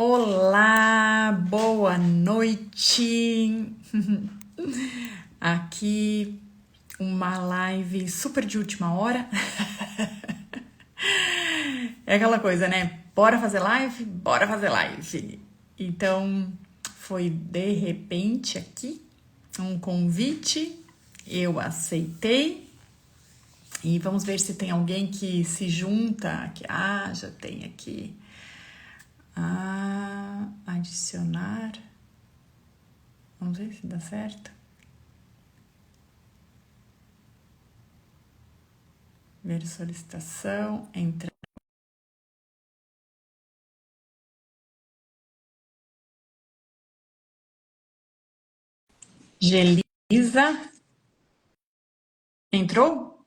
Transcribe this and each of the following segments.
Olá, boa noite. Aqui uma live super de última hora. É aquela coisa, né? Bora fazer live? Bora fazer live. Então, foi de repente aqui um convite, eu aceitei e vamos ver se tem alguém que se junta aqui. Ah, já tem aqui. Adicionar. Vamos ver se dá certo. Ver solicitação, entrar. Gelisa. Entrou?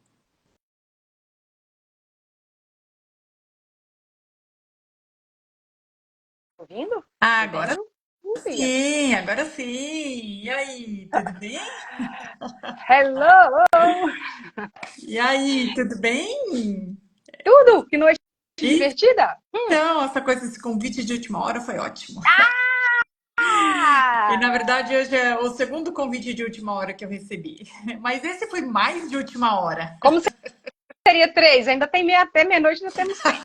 Ouvindo? Ah, agora Podendo? Ouvia. sim, agora sim. E aí, tudo bem? Hello! E aí, tudo bem? Tudo? Que noite divertida? Então, essa coisa, esse convite de última hora foi ótimo. E na Ah! verdade, hoje é o segundo convite de última hora que eu recebi. Mas esse foi mais de última hora. Como seria três? Ainda tem até meia-noite, ainda temos tempo,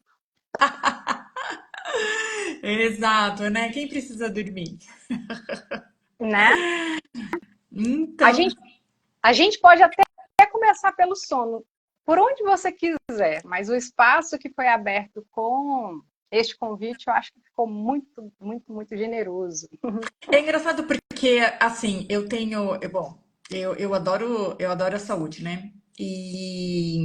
Exato, né? Quem precisa dormir? né? A Então, gente, a gente pode até começar pelo sono, por onde você quiser, mas o espaço que foi aberto com este convite, eu acho que ficou muito, muito, muito generoso. é engraçado porque, assim, bom, eu adoro a saúde, né? E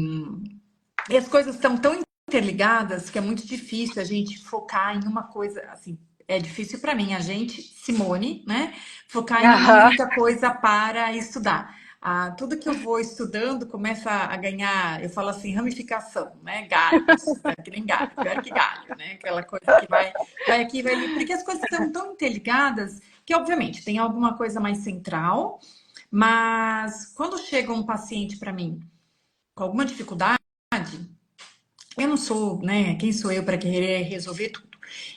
as coisas estão tão interligadas que é muito difícil a gente focar em uma coisa, assim, é difícil para mim, a gente, Simone, né? Focar em uma Aham. única coisa para estudar. Tudo que eu vou estudando começa a ganhar, eu falo assim, ramificação, né? Galhos, né? Que nem galho, pior que galho, né? Aquela coisa que vai aqui, vai ali, porque as coisas estão tão interligadas que, obviamente, tem alguma coisa mais central, mas quando chega um paciente para mim com alguma dificuldade, eu não sou, né? Quem sou eu para querer resolver tudo?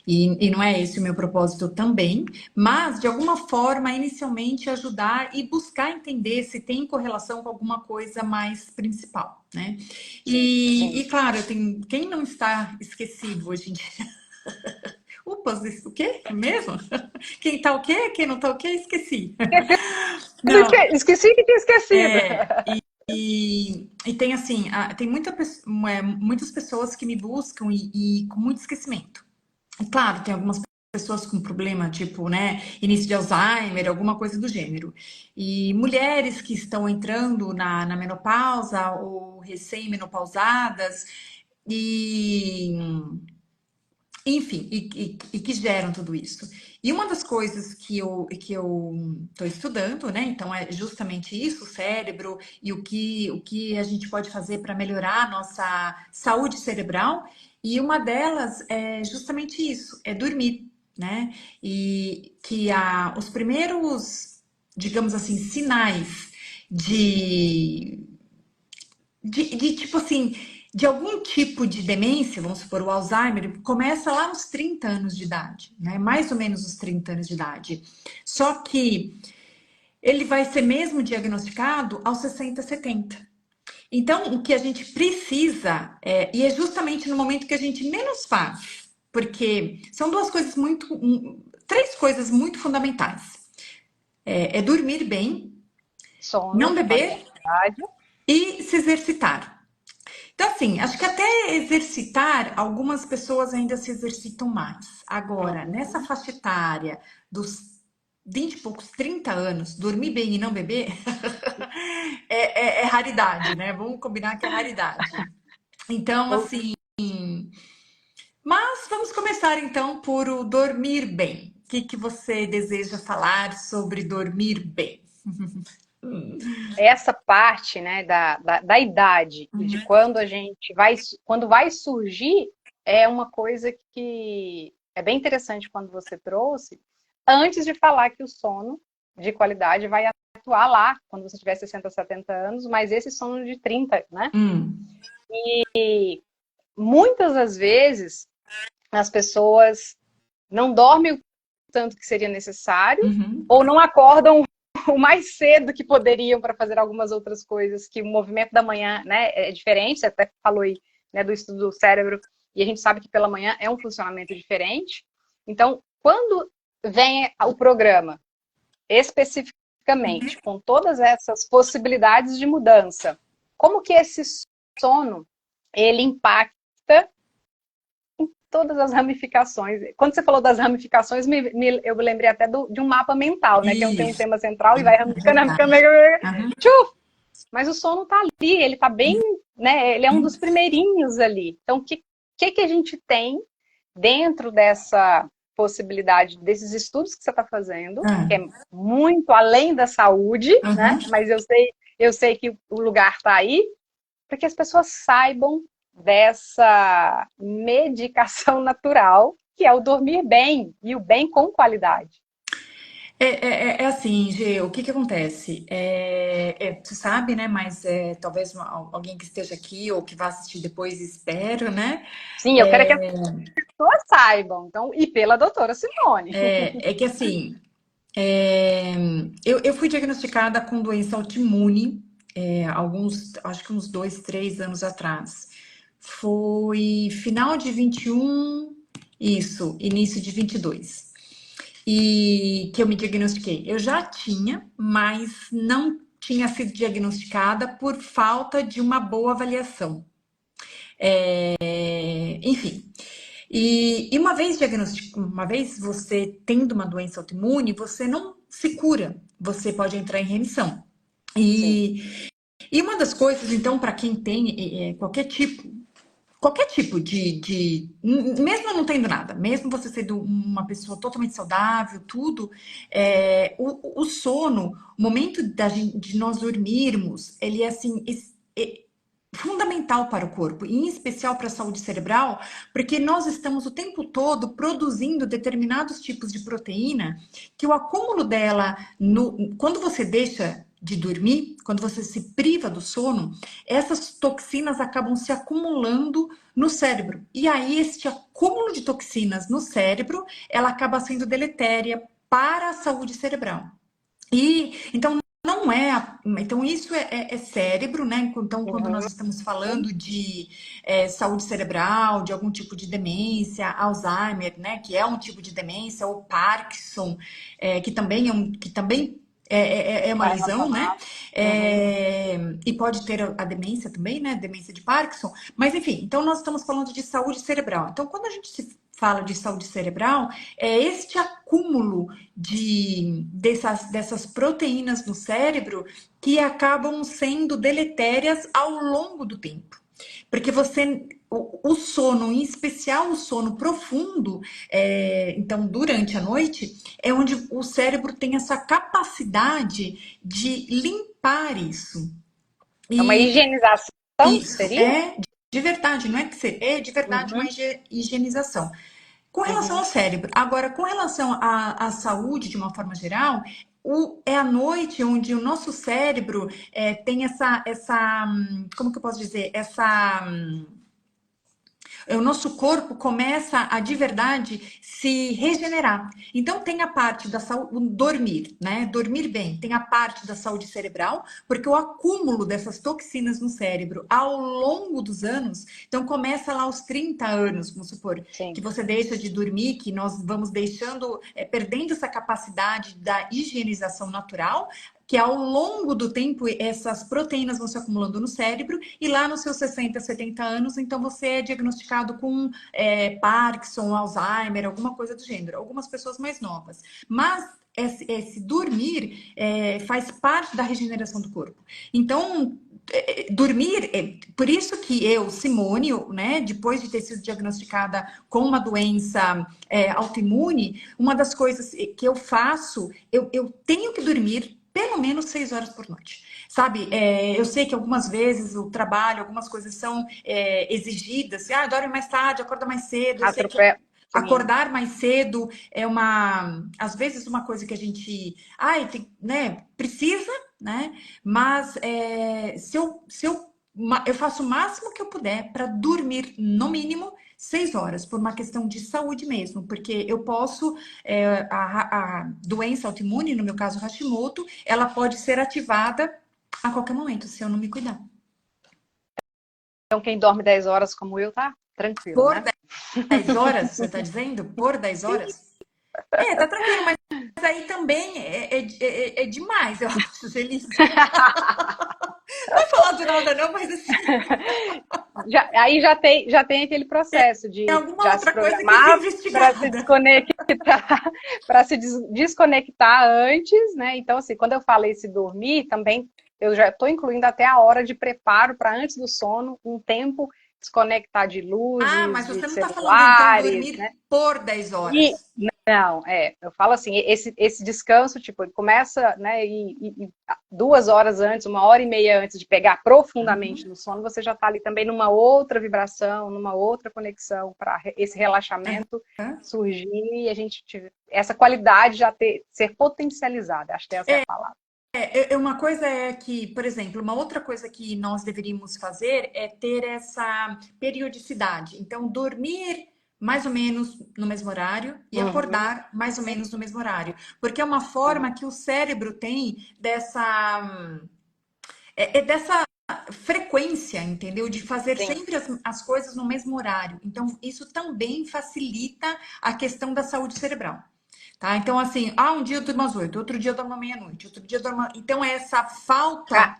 E não é esse o meu propósito também, mas de alguma forma, inicialmente, ajudar e buscar entender se tem correlação com alguma coisa mais principal, né? E Sim. claro, tem quem não está esquecido hoje em dia. Upas, o quê? Mesmo? Quem tá o quê? Quem não tá o quê? Esqueci. Não, Esqueci que tinha esquecido. e tem assim, tem muitas pessoas que me buscam e com muito esquecimento. E claro, tem algumas pessoas com problema, tipo, né, início de Alzheimer, alguma coisa do gênero. E mulheres que estão entrando na menopausa ou recém-menopausadas, e enfim, e que geram tudo isso. E uma das coisas que eu estou estudando, né? Então, é justamente isso, o cérebro e o que a gente pode fazer para melhorar a nossa saúde cerebral. E uma delas é justamente isso, é dormir, né? E que os primeiros, digamos assim, sinais de tipo assim, de algum tipo de demência, vamos supor, o Alzheimer, começa lá nos 30 anos de idade, né? Mais ou menos os 30 anos de idade. Só que ele vai ser mesmo diagnosticado aos 60, 70. Então, o que a gente precisa, e é justamente no momento que a gente menos faz, porque são três coisas muito fundamentais. É dormir bem, não Sono, beber qualidade. e se exercitar. Então, assim, acho que até exercitar, algumas pessoas ainda se exercitam mais. Agora, nessa Uhum. faixa etária dos 20 e poucos, 30 anos, dormir bem e não beber é raridade, né? Vamos combinar que é raridade. Então, assim, mas vamos começar então por o dormir bem. O que você deseja falar sobre dormir bem? Essa parte, né, da idade e de quando a gente vai, quando vai surgir, é uma coisa que é bem interessante quando você trouxe, antes de falar que o sono de qualidade vai atuar lá, quando você tiver 60, 70 anos, mas esse sono de 30, né? Hum, E muitas das vezes as pessoas não dormem o tanto que seria necessário, Uhum. ou não acordam o mais cedo que poderiam para fazer algumas outras coisas, que o movimento da manhã, né, é diferente, você até falou aí, né, do estudo do cérebro, e a gente sabe que pela manhã é um funcionamento diferente. Então, quando vem o programa, especificamente, com todas essas possibilidades de mudança, como que esse sono, ele impacta todas as ramificações. Quando você falou das ramificações, eu me lembrei até de um mapa mental, né? Que é tem um Isso, tema central e vai é ramificando, verdade. ramificando, Aham. tchuf! Mas o sono está ali, ele está bem, né? Ele é um dos primeirinhos ali. Então, o que a gente tem dentro dessa possibilidade, desses estudos que você está fazendo, Ah, que é muito além da saúde, né? aham. Mas eu sei que o lugar está aí, para que as pessoas saibam dessa medicação natural, que é o dormir bem e o bem com qualidade. É assim, Gê, o que que acontece? Tu sabe, né? Mas talvez alguém que esteja aqui ou que vá assistir depois, espero, né? Sim, eu quero que as pessoas saibam. Então, e pela doutora Simone. É que assim, é, eu fui diagnosticada com doença autoimune, acho que uns 2, 3 anos atrás. Foi final de 21, isso, início de 22. E que eu me diagnostiquei. Eu já tinha, mas não tinha sido diagnosticada por falta de uma boa avaliação. Enfim. E uma vez você tendo uma doença autoimune, você não se cura, você pode entrar em remissão. Sim, E uma das coisas, então, para quem tem qualquer tipo mesmo não tendo nada, mesmo você sendo uma pessoa totalmente saudável, tudo, o sono, o momento de nós dormirmos, ele é assim, fundamental para o corpo, e em especial para a saúde cerebral, porque nós estamos o tempo todo produzindo determinados tipos de proteína que o acúmulo dela, quando você deixa de dormir, quando você se priva do sono, essas toxinas acabam se acumulando no cérebro. E aí, este acúmulo de toxinas no cérebro, ela acaba sendo deletéria para a saúde cerebral. E então não é. Então, isso é cérebro, né? Então, quando nós uhum, estamos falando de saúde cerebral, de algum tipo de demência, Alzheimer, né? Que é um tipo de demência, ou Parkinson, que também é uma está lesão, né? relacionado. Uhum. E pode ter a demência também, né? Demência de Parkinson. Mas, enfim, então nós estamos falando de saúde cerebral. Então, quando a gente se fala de saúde cerebral, é este acúmulo dessas proteínas no cérebro que acabam sendo deletérias ao longo do tempo. Porque o sono, em especial o sono profundo, então durante a noite, é onde o cérebro tem essa capacidade de limpar isso. É uma E higienização, isso seria? é de verdade, não é que é de verdade uma Uhum, higienização. Com relação ao uhum. cérebro. Agora, com relação à saúde de uma forma geral, é a noite onde o nosso cérebro tem como que eu posso dizer? O nosso corpo começa a de verdade se regenerar. Então tem a parte da saúde, dormir, né? Dormir bem. Tem a parte da saúde cerebral, porque o acúmulo dessas toxinas no cérebro ao longo dos anos, então começa lá aos 30 anos, vamos supor, que Sim. você deixa de dormir, que nós vamos deixando, perdendo essa capacidade da higienização natural, que ao longo do tempo essas proteínas vão se acumulando no cérebro e lá nos seus 60, 70 anos, então você é diagnosticado com Parkinson, Alzheimer, alguma coisa do gênero. Algumas pessoas mais novas. Mas esse dormir faz parte da regeneração do corpo. Então, dormir, por isso que eu, Simone, né, depois de ter sido diagnosticada com uma doença autoimune, uma das coisas que eu faço, eu tenho que dormir pelo menos 6 horas por noite. Sabe, eu sei que algumas vezes o trabalho, algumas coisas são exigidas. Dorme mais tarde, acorda mais cedo. Eu sei que Atropela. Sim. acordar mais cedo às vezes, uma coisa que a gente, né, precisa, né? Mas se eu faço o máximo que eu puder para dormir no mínimo 6 horas, por uma questão de saúde mesmo, porque eu posso, a doença autoimune, no meu caso Hashimoto, ela pode ser ativada a qualquer momento, se eu não me cuidar. Então, quem dorme 10 horas como eu, tá tranquilo, Por né? 10 horas, você está dizendo? Por 10 horas? Tá tranquilo, mas aí também é demais, eu acho, Gelisa. Não vou falar de nada não, mas assim, Aí já tem aquele processo tem de alguma já se outra coisa que tem que ser programar para se investigada. desconectar, para se desconectar antes, né? Então, assim, quando eu falei se dormir, também eu já estou incluindo até a hora de preparo para antes do sono, um tempo desconectar de Ah, luzes, mas de você não está falando então celulares, dormir né? por 10 E horas. não, eu falo assim, esse descanso, tipo, ele começa, né, e 2 horas antes, 1 hora e meia antes de pegar profundamente Uhum, no sono, você já está ali também numa outra vibração, numa outra conexão para esse relaxamento uhum. surgir e a gente essa qualidade já ser potencializada, acho que essa é a palavra. Uma coisa é que, por exemplo, uma outra coisa que nós deveríamos fazer é ter essa periodicidade. Então, dormir mais ou menos no mesmo horário e Uhum, acordar mais ou sim, menos no mesmo horário. Porque é uma uhum, forma que o cérebro tem dessa frequência, entendeu? De fazer sim. sempre as coisas no mesmo horário. Então, isso também facilita a questão da saúde cerebral. Tá? Então, assim, um dia eu durmo às 8, outro dia eu durmo à meia-noite, outro dia eu durmo. Então, essa falta Ah,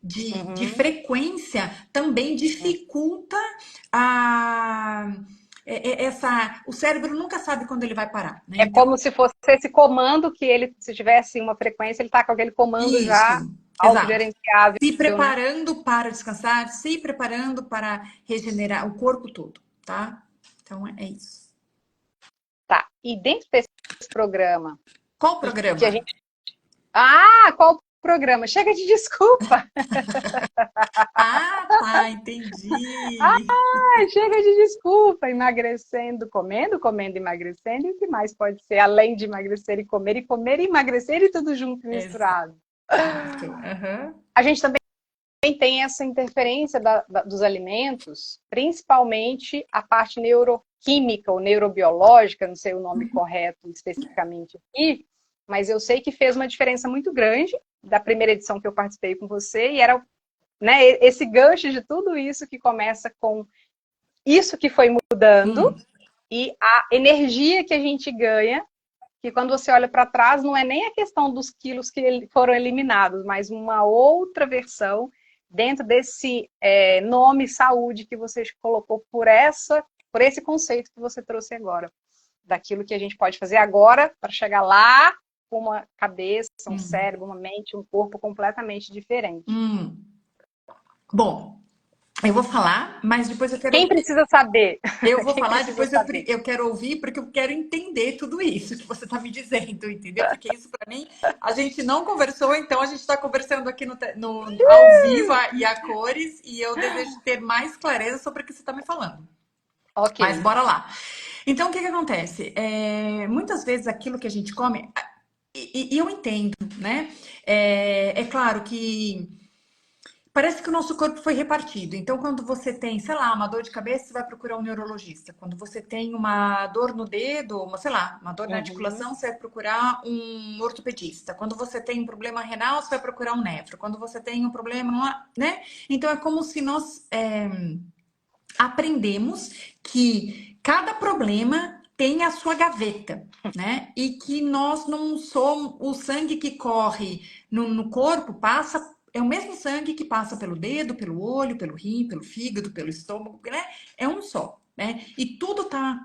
de uhum. frequência também dificulta a. O cérebro nunca sabe quando ele vai parar, né? É Então, como se fosse esse comando que ele, se tivesse uma frequência, ele está com aquele comando já isso, exato. autogerenciável, Se né? preparando para descansar, se preparando para regenerar o corpo todo, tá? Então, é isso. Tá. E dentro desse programa, Qual e que programa? a gente. Ah, qual programa? Chega de desculpa! Ah, tá, entendi. Ai, chega de desculpa! Emagrecendo, comendo, comendo, emagrecendo. E o que mais pode ser? Além de emagrecer e comer e emagrecer e tudo junto e misturado. Exato. Aham. A gente também tem essa interferência dos alimentos, principalmente a parte neuroquímica ou neurobiológica, não sei o nome correto especificamente aqui, mas eu sei que fez uma diferença muito grande da primeira edição que eu participei com você, e era, né, esse gancho de tudo isso que começa com isso que foi mudando Hum, e a energia que a gente ganha, que quando você olha para trás não é nem a questão dos quilos que foram eliminados, mas uma outra versão dentro desse nome saúde que você colocou por esse conceito que você trouxe agora, daquilo que a gente pode fazer agora para chegar lá com uma cabeça, um hum, cérebro, uma mente, um corpo completamente diferente. hum. Bom, eu vou falar, mas depois Quem precisa saber? eu vou Quem falar, precisa depois saber? eu quero ouvir, porque eu quero entender tudo isso que você está me dizendo, entendeu? Porque isso para mim, a gente não conversou, então a gente está conversando aqui ao vivo e a cores, e eu desejo ter mais clareza sobre o que você está me falando. Ok. Mas bora lá. Então, o que que acontece? Muitas vezes aquilo que a gente come, e eu entendo, né? É claro que parece que o nosso corpo foi repartido. Então, quando você tem, sei lá, uma dor de cabeça, você vai procurar um neurologista. Quando você tem uma dor no dedo, sei lá, uma dor na Uhum. articulação, você vai procurar um ortopedista. Quando você tem um problema renal, você vai procurar um nefro. Quando você tem um problema, né? Então, é como se nós aprendemos que cada problema tem a sua gaveta, né? E que nós não somos o sangue que corre no corpo passa é o mesmo sangue que passa pelo dedo, pelo olho, pelo rim, pelo fígado, pelo estômago, né? É um só, né? E tudo tá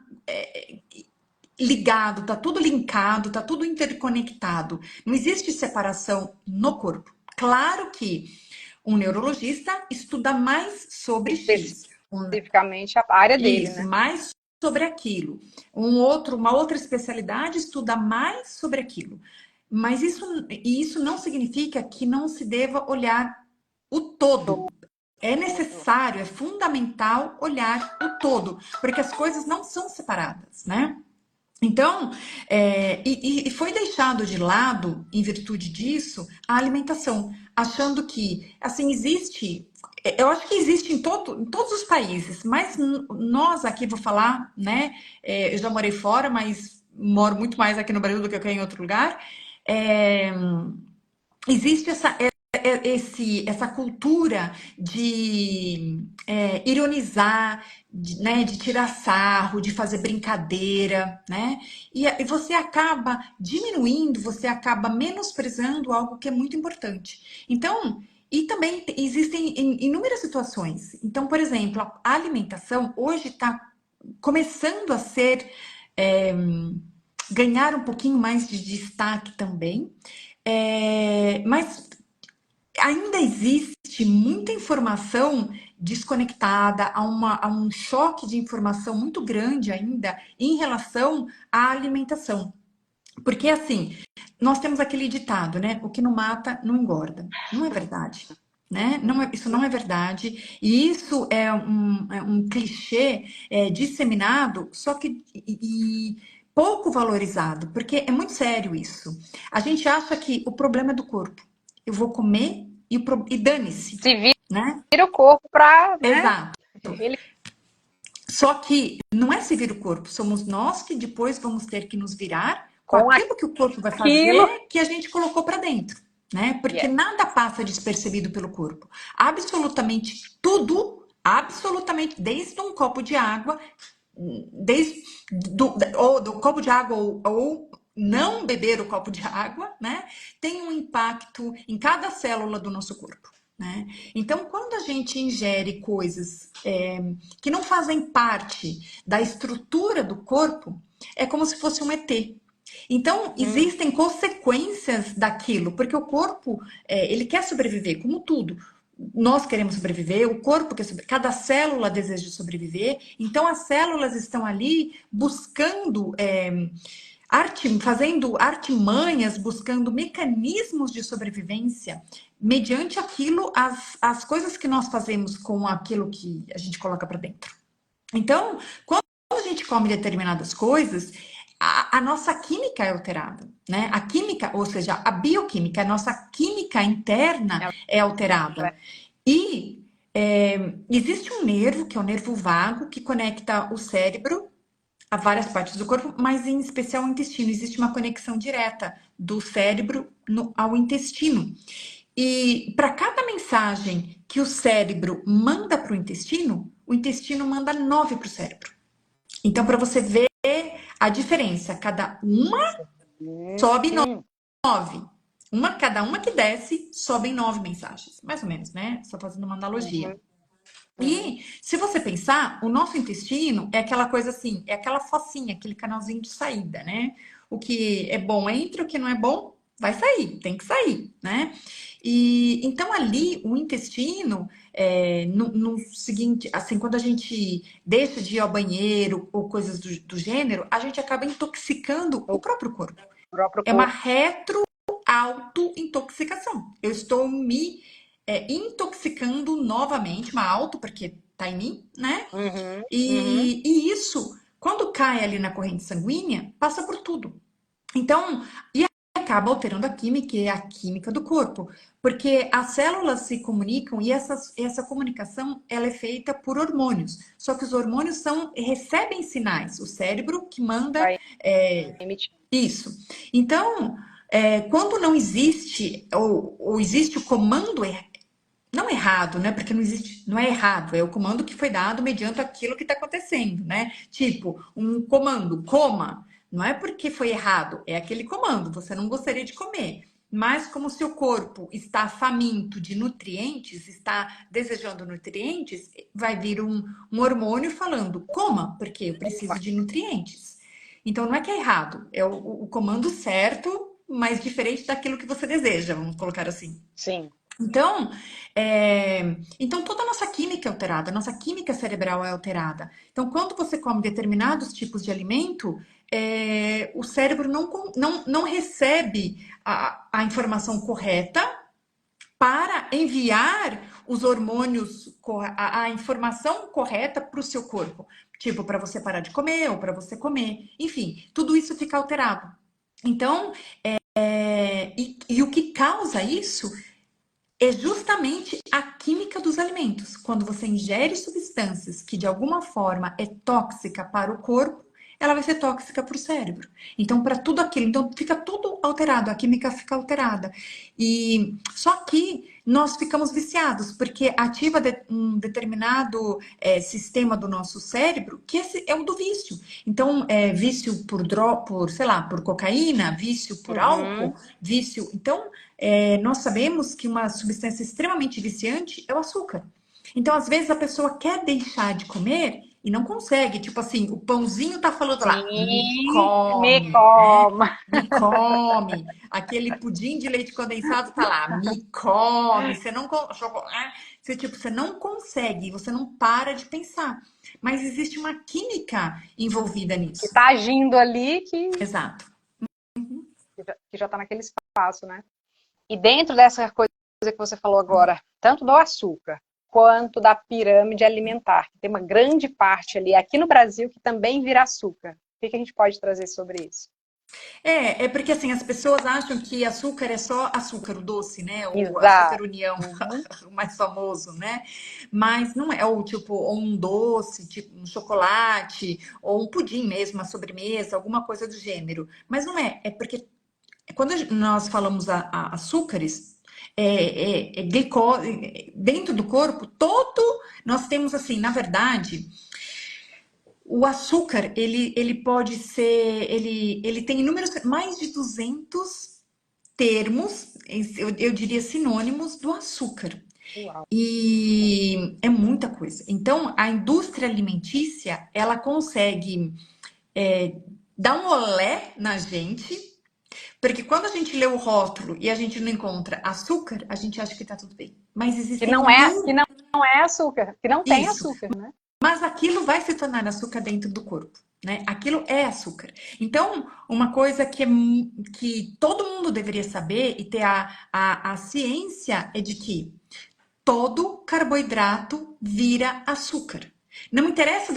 ligado, tá tudo linkado, tá tudo interconectado. Não existe separação no corpo. Claro que um neurologista estuda mais sobre X. Especificamente a área dele, Isso, né? mais sobre aquilo. Uma outra especialidade estuda mais sobre aquilo. Mas isso não significa que não se deva olhar o todo. É Todo. necessário, é fundamental olhar o todo, porque as coisas não são separadas, né? Então, e foi deixado de lado, em virtude disso, a alimentação, achando que, assim, existe. eu acho que existe em todos os países, mas nós aqui, vou falar, né? Eu já morei fora, mas moro muito mais aqui no Brasil do que eu em outro lugar. É, existe essa cultura de ironizar, né, de tirar sarro, de fazer brincadeira, né? E você acaba diminuindo, você acaba menosprezando algo que é muito importante. Então, e também existem inúmeras situações. Então, por exemplo, a alimentação hoje está começando a ser ganhar um pouquinho mais de destaque também. Mas ainda existe muita informação desconectada, há um choque de informação muito grande ainda em relação à alimentação. Porque assim, nós temos aquele ditado, né? O que não mata, não engorda. Não é verdade. Né? Não isso não é verdade, e isso é um clichê disseminado, só que pouco valorizado, porque é muito sério isso. A gente acha que o problema é do corpo. Eu vou comer e dane-se, Se né? vira o corpo para, né? Exato. Ele Só que não é se vir o corpo, somos nós que depois vamos ter que nos virar com com aquilo que o corpo vai aquilo. fazer que a gente colocou para dentro, né? Porque Yes. nada passa despercebido pelo corpo. Absolutamente tudo, absolutamente, desde um copo de água, desde ou do copo de água ou não beber o copo de água, né? Tem um impacto em cada célula do nosso corpo. Né? Então, quando a gente ingere coisas que não fazem parte da estrutura do corpo, é como se fosse um ET. Então, existem consequências daquilo, porque o corpo, ele quer sobreviver, como tudo. Nós queremos sobreviver, o corpo quer sobreviver, cada célula deseja sobreviver, então as células estão ali buscando fazendo artimanhas, buscando mecanismos de sobrevivência mediante aquilo, as coisas que nós fazemos com aquilo que a gente coloca para dentro. Então, quando a gente come determinadas coisas, a nossa química é alterada, né? A química, ou seja, a bioquímica, a nossa química interna é alterada. E existe um nervo, que é o nervo vago, que conecta o cérebro a várias partes do corpo, mas em especial o intestino. Existe uma conexão direta do cérebro ao intestino. E para cada mensagem que o cérebro manda para o intestino manda 9 para o cérebro. Então, para você ver a diferença, cada uma sobe 9. Cada uma que desce, sobem 9 mensagens. Mais ou menos, né? Só fazendo uma analogia. E se você pensar, o nosso intestino é aquela coisa assim, é aquela focinha, aquele canalzinho de saída, né? O que é bom entra, o que não é bom vai sair, tem que sair, né? E então ali o intestino, no seguinte, assim, quando a gente deixa de ir ao banheiro ou coisas do gênero, a gente acaba intoxicando o próprio corpo. O próprio É uma corpo. auto-intoxicação. Eu estou me intoxicando novamente, uma auto, porque tá em mim, né? E isso, quando cai ali na corrente sanguínea, passa por tudo. Então, e acaba alterando a química, e é a química do corpo. Porque as células se comunicam e essa comunicação ela é feita por hormônios. Só que os hormônios recebem sinais. O cérebro que manda Vai emitir. isso. Então, quando não existe, ou existe o comando não errado, né? Porque não existe, não é errado, é o comando que foi dado mediante aquilo que está acontecendo, né? Tipo, um comando, coma, não é porque foi errado, é aquele comando, você não gostaria de comer. Mas como seu corpo está faminto de nutrientes, está desejando nutrientes, vai vir um hormônio falando, coma, porque eu preciso de nutrientes. Então não é que é errado, é o comando certo, mas diferente daquilo que você deseja, vamos colocar assim. Sim. Então, então toda a nossa química é alterada, a nossa química cerebral é alterada. Então, quando você come determinados tipos de alimento, o cérebro não recebe a informação correta para enviar os hormônios, a informação correta para o seu corpo. Tipo, para você parar de comer ou para você comer. Enfim, tudo isso fica alterado. Então, e o que causa isso é justamente a química dos alimentos. Quando você ingere substâncias que de alguma forma é tóxica para o corpo, ela vai ser tóxica para o cérebro. Então, para tudo aquilo, então fica tudo alterado, a química fica alterada. E só que nós ficamos viciados, porque ativa um determinado sistema do nosso cérebro, que esse é o do vício. Então, vício por, sei lá, por cocaína, vício por álcool, Uhum. vício. Então, nós sabemos que uma substância extremamente viciante é o açúcar. Então, às vezes, a pessoa quer deixar de comer e não consegue. Tipo assim, o pãozinho tá falando lá, me Sim, me come, né? coma. Me come. Aquele pudim de leite condensado tá lá, me come. Você não, você, tipo, você não consegue, você não para de pensar. Mas existe uma química envolvida Que nisso. está agindo ali Exato. que já está naquele espaço, né? E dentro dessa coisa que você falou agora, tanto do açúcar quanto da pirâmide alimentar, que tem uma grande parte ali aqui no Brasil que também vira açúcar. O que a gente pode trazer sobre isso? É porque assim, as pessoas acham que açúcar é só açúcar, o doce, né? O açúcar Exato. União, Uhum. o mais famoso, né? Mas não é, ou tipo, ou um doce, tipo um chocolate, ou um pudim mesmo, uma sobremesa, alguma coisa do gênero. Mas não é, é porque quando nós falamos açúcares, glicose, dentro do corpo, todo, nós temos assim, na verdade, o açúcar, ele pode ser, ele tem inúmeros, mais de 200 termos, eu diria sinônimos do açúcar. Uau. E é muita coisa. Então, a indústria alimentícia, ela consegue dar um olé na gente, porque quando a gente lê o rótulo e a gente não encontra açúcar, a gente acha que tá tudo bem. Mas existem Não é açúcar, que não tem isso. açúcar, né? Mas aquilo vai se tornar açúcar dentro do corpo, né? Aquilo é açúcar. Então, uma coisa que todo mundo deveria saber e ter a ciência é de que todo carboidrato vira açúcar. Não interessa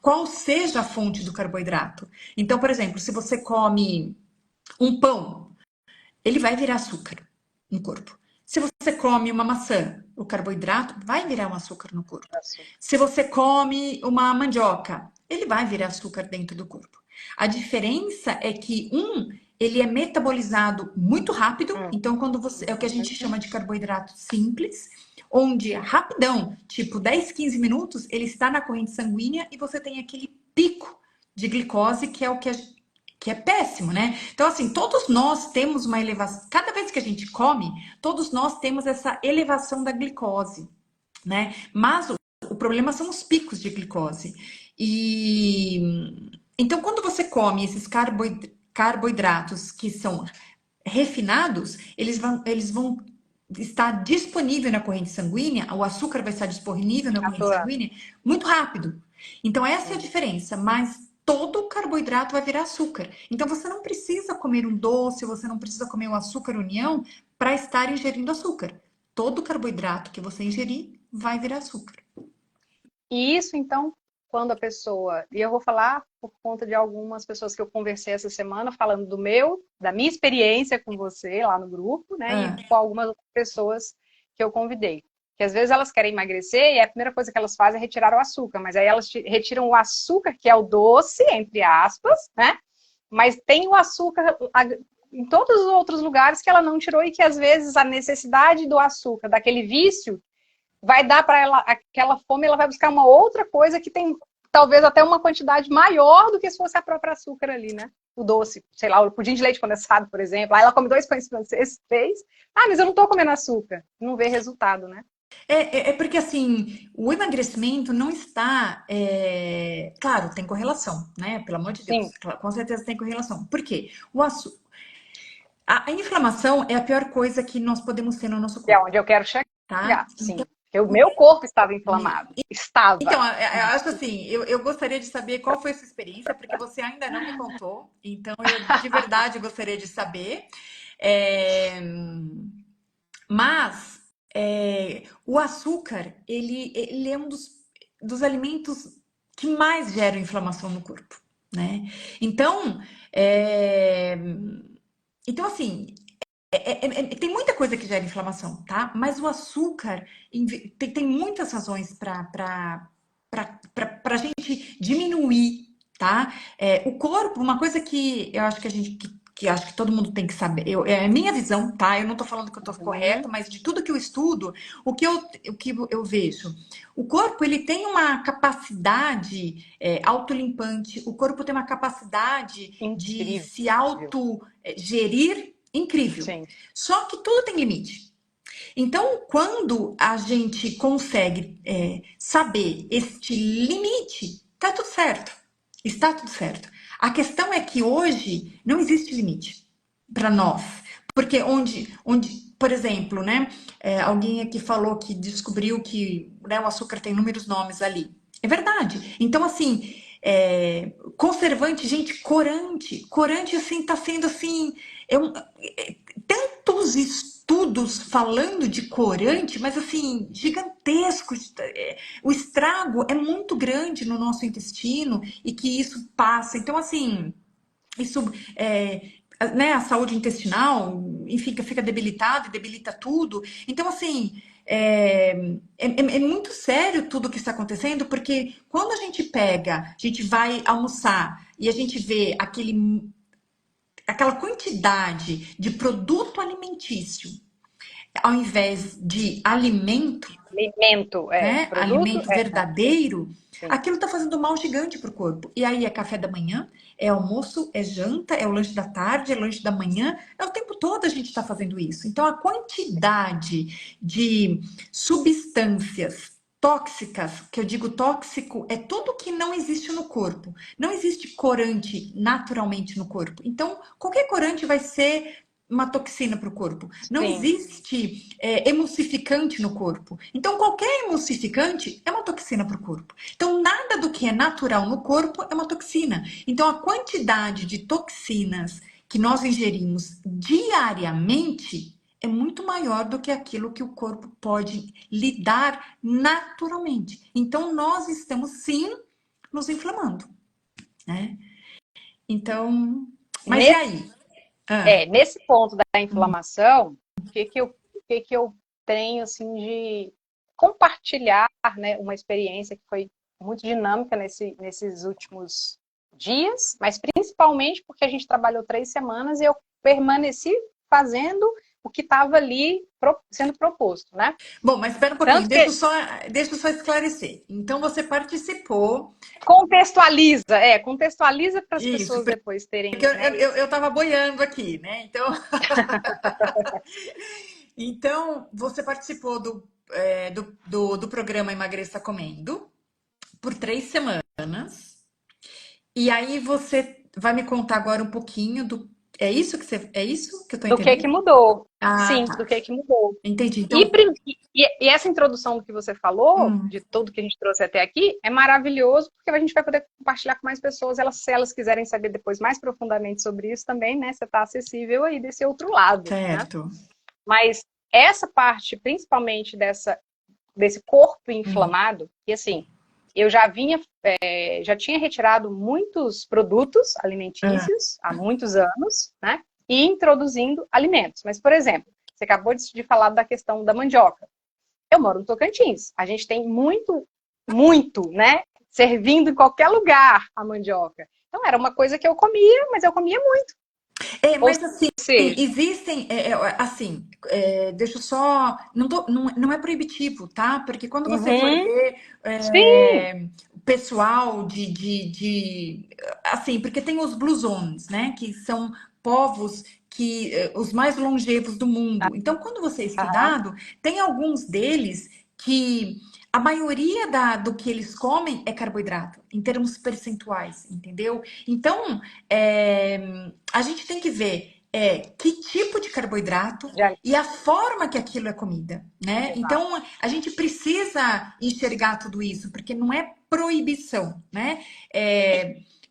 qual seja a fonte do carboidrato. Então, por exemplo, se você come um pão, ele vai virar açúcar no corpo. Se você come uma maçã, o carboidrato vai virar um açúcar no corpo. Açúcar. Se você come uma mandioca, ele vai virar açúcar dentro do corpo. A diferença é que ele é metabolizado muito rápido, então quando você é o que a gente chama de carboidrato simples, onde rapidão, tipo 10, 15 minutos, ele está na corrente sanguínea e você tem aquele pico de glicose que é o que é péssimo, né? Então, assim, todos nós temos uma elevação. Cada vez que a gente come, todos nós temos essa elevação da glicose, né? Mas o problema são os picos de glicose. E então, quando você come esses carboidratos que são refinados, eles vão estar disponível na corrente sanguínea, o açúcar vai estar disponível na corrente Atuando. sanguínea muito rápido. Então, essa é a diferença, mas todo carboidrato vai virar açúcar. Então, você não precisa comer um doce, você não precisa comer um açúcar união para estar ingerindo açúcar. Todo carboidrato que você ingerir vai virar açúcar. E isso, então, quando a pessoa. E eu vou falar por conta de algumas pessoas que eu conversei essa semana, falando da minha experiência com você lá no grupo, né? E Ah, com algumas outras pessoas que eu convidei. Que às vezes elas querem emagrecer e a primeira coisa que elas fazem é retirar o açúcar, mas aí elas retiram o açúcar, que é o doce, entre aspas, né? Mas tem o açúcar em todos os outros lugares que ela não tirou e que às vezes a necessidade do açúcar, daquele vício, vai dar para ela aquela fome, ela vai buscar uma outra coisa que tem talvez até uma quantidade maior do que se fosse a própria açúcar ali, né? O doce, sei lá, o pudim de leite condensado, por exemplo. Aí ela come 2 pães franceses, 3. Ah, mas eu não tô comendo açúcar. Não vê resultado, né? é porque assim, o emagrecimento não está. Claro, tem correlação, né? Pelo amor de Sim, Deus, com certeza tem correlação. Por quê? A inflamação é a pior coisa que nós podemos ter no nosso é corpo, onde eu quero tá? chegar. Sim. Porque o meu corpo estava inflamado. Então, Estava. eu acho assim, eu gostaria de saber qual foi a sua experiência, porque você ainda não me contou, então eu de verdade gostaria de saber. É, mas o açúcar, ele é um dos alimentos que mais geram inflamação no corpo, né? Então, é, então assim, tem muita coisa que gera inflamação, tá? Mas o açúcar tem muitas razões para a gente diminuir, tá? O corpo, uma coisa que eu acho que a gente que acho que todo mundo tem que saber, é a minha visão, tá? Eu não tô falando que eu tô correta, Uhum. mas de tudo que eu estudo, o que eu vejo, o corpo ele tem uma capacidade autolimpante, o corpo tem uma capacidade de se Incrível. auto gerir incrível. Sim, Só que tudo tem limite. Então, quando a gente consegue saber este limite, tá tudo certo. Está tudo certo. A questão é que hoje não existe limite para nós. Porque por exemplo, né? Alguém aqui falou que descobriu que, né, o açúcar tem inúmeros nomes ali. É verdade. Então, assim, conservante, gente, corante, assim, tá sendo assim. Tantos estudos falando de corante, mas assim, gigantescos. O estrago é muito grande no nosso intestino e que isso passa. Então, assim, isso né, a saúde intestinal, enfim, fica debilitada e debilita tudo. Então, assim, é muito sério tudo que está acontecendo, porque quando a gente vai almoçar e a gente vê aquela quantidade de produto alimentício ao invés de alimento, alimento, né? produto, Alimento verdadeiro, sim. aquilo tá fazendo mal gigante pro corpo. E aí é café da manhã, é almoço, é janta, é o lanche da tarde, é lanche da manhã, é o tempo todo a gente tá fazendo isso. Então a quantidade de substâncias tóxicas, que eu digo tóxico, é tudo que não existe no corpo. Não existe corante naturalmente no corpo. Então, qualquer corante vai ser uma toxina para o corpo. Não Sim. existe emulsificante no corpo. Então, qualquer emulsificante é uma toxina para o corpo. Então, nada do que é natural no corpo é uma toxina. Então, a quantidade de toxinas que nós ingerimos diariamente é muito maior do que aquilo que o corpo pode lidar naturalmente. Então, nós estamos sim nos inflamando, né? Então, mas e Nesse, aí? Ah, nesse ponto da inflamação, o que que eu tenho assim de compartilhar, né, uma experiência que foi muito dinâmica nesses últimos dias, mas principalmente porque a gente trabalhou 3 semanas e eu permaneci fazendo o que estava ali sendo proposto, né? bom, mas espera um pouquinho, Tanto que deixa eu só esclarecer. Então você participou, contextualiza para as isso, pessoas depois terem, porque eu, né, eu, eu eu tava boiando aqui, né? Então, então você participou do programa Emagreça Comendo por 3 semanas. E aí você vai me contar agora um pouquinho do. É isso que eu tô do que entendendo? mudou. Ah, Sim, tá. do que mudou. Entendi. E, Então, e essa introdução do que você falou, hum, de tudo que a gente trouxe até aqui, é maravilhoso, porque a gente vai poder compartilhar com mais pessoas. Se elas quiserem saber depois mais profundamente sobre isso também, né? Você está acessível aí desse outro lado, né? certo. Mas essa parte, principalmente desse corpo Hum, inflamado, e assim, eu já tinha retirado muitos produtos ah, alimentícios há muitos anos, né? E introduzindo alimentos. Mas, por exemplo, você acabou de falar da questão da mandioca. Eu moro no Tocantins. A gente tem muito, muito, né? Servindo em qualquer lugar a mandioca. Então era uma coisa que eu comia, mas eu comia muito. Ou mas assim, seja, existem, assim, deixa eu só, não é proibitivo, tá? Porque quando você for uhum, ver sim, o pessoal assim, porque tem os Blue Zones, né? Que são povos os mais longevos do mundo. Então, quando você é aham, estudado, tem alguns deles que a maioria do que eles comem é carboidrato, em termos percentuais, entendeu? Então, a gente tem que ver que tipo de carboidrato já, e a forma que aquilo é comida, né? exato. Então a gente precisa enxergar tudo isso, porque não é proibição, né?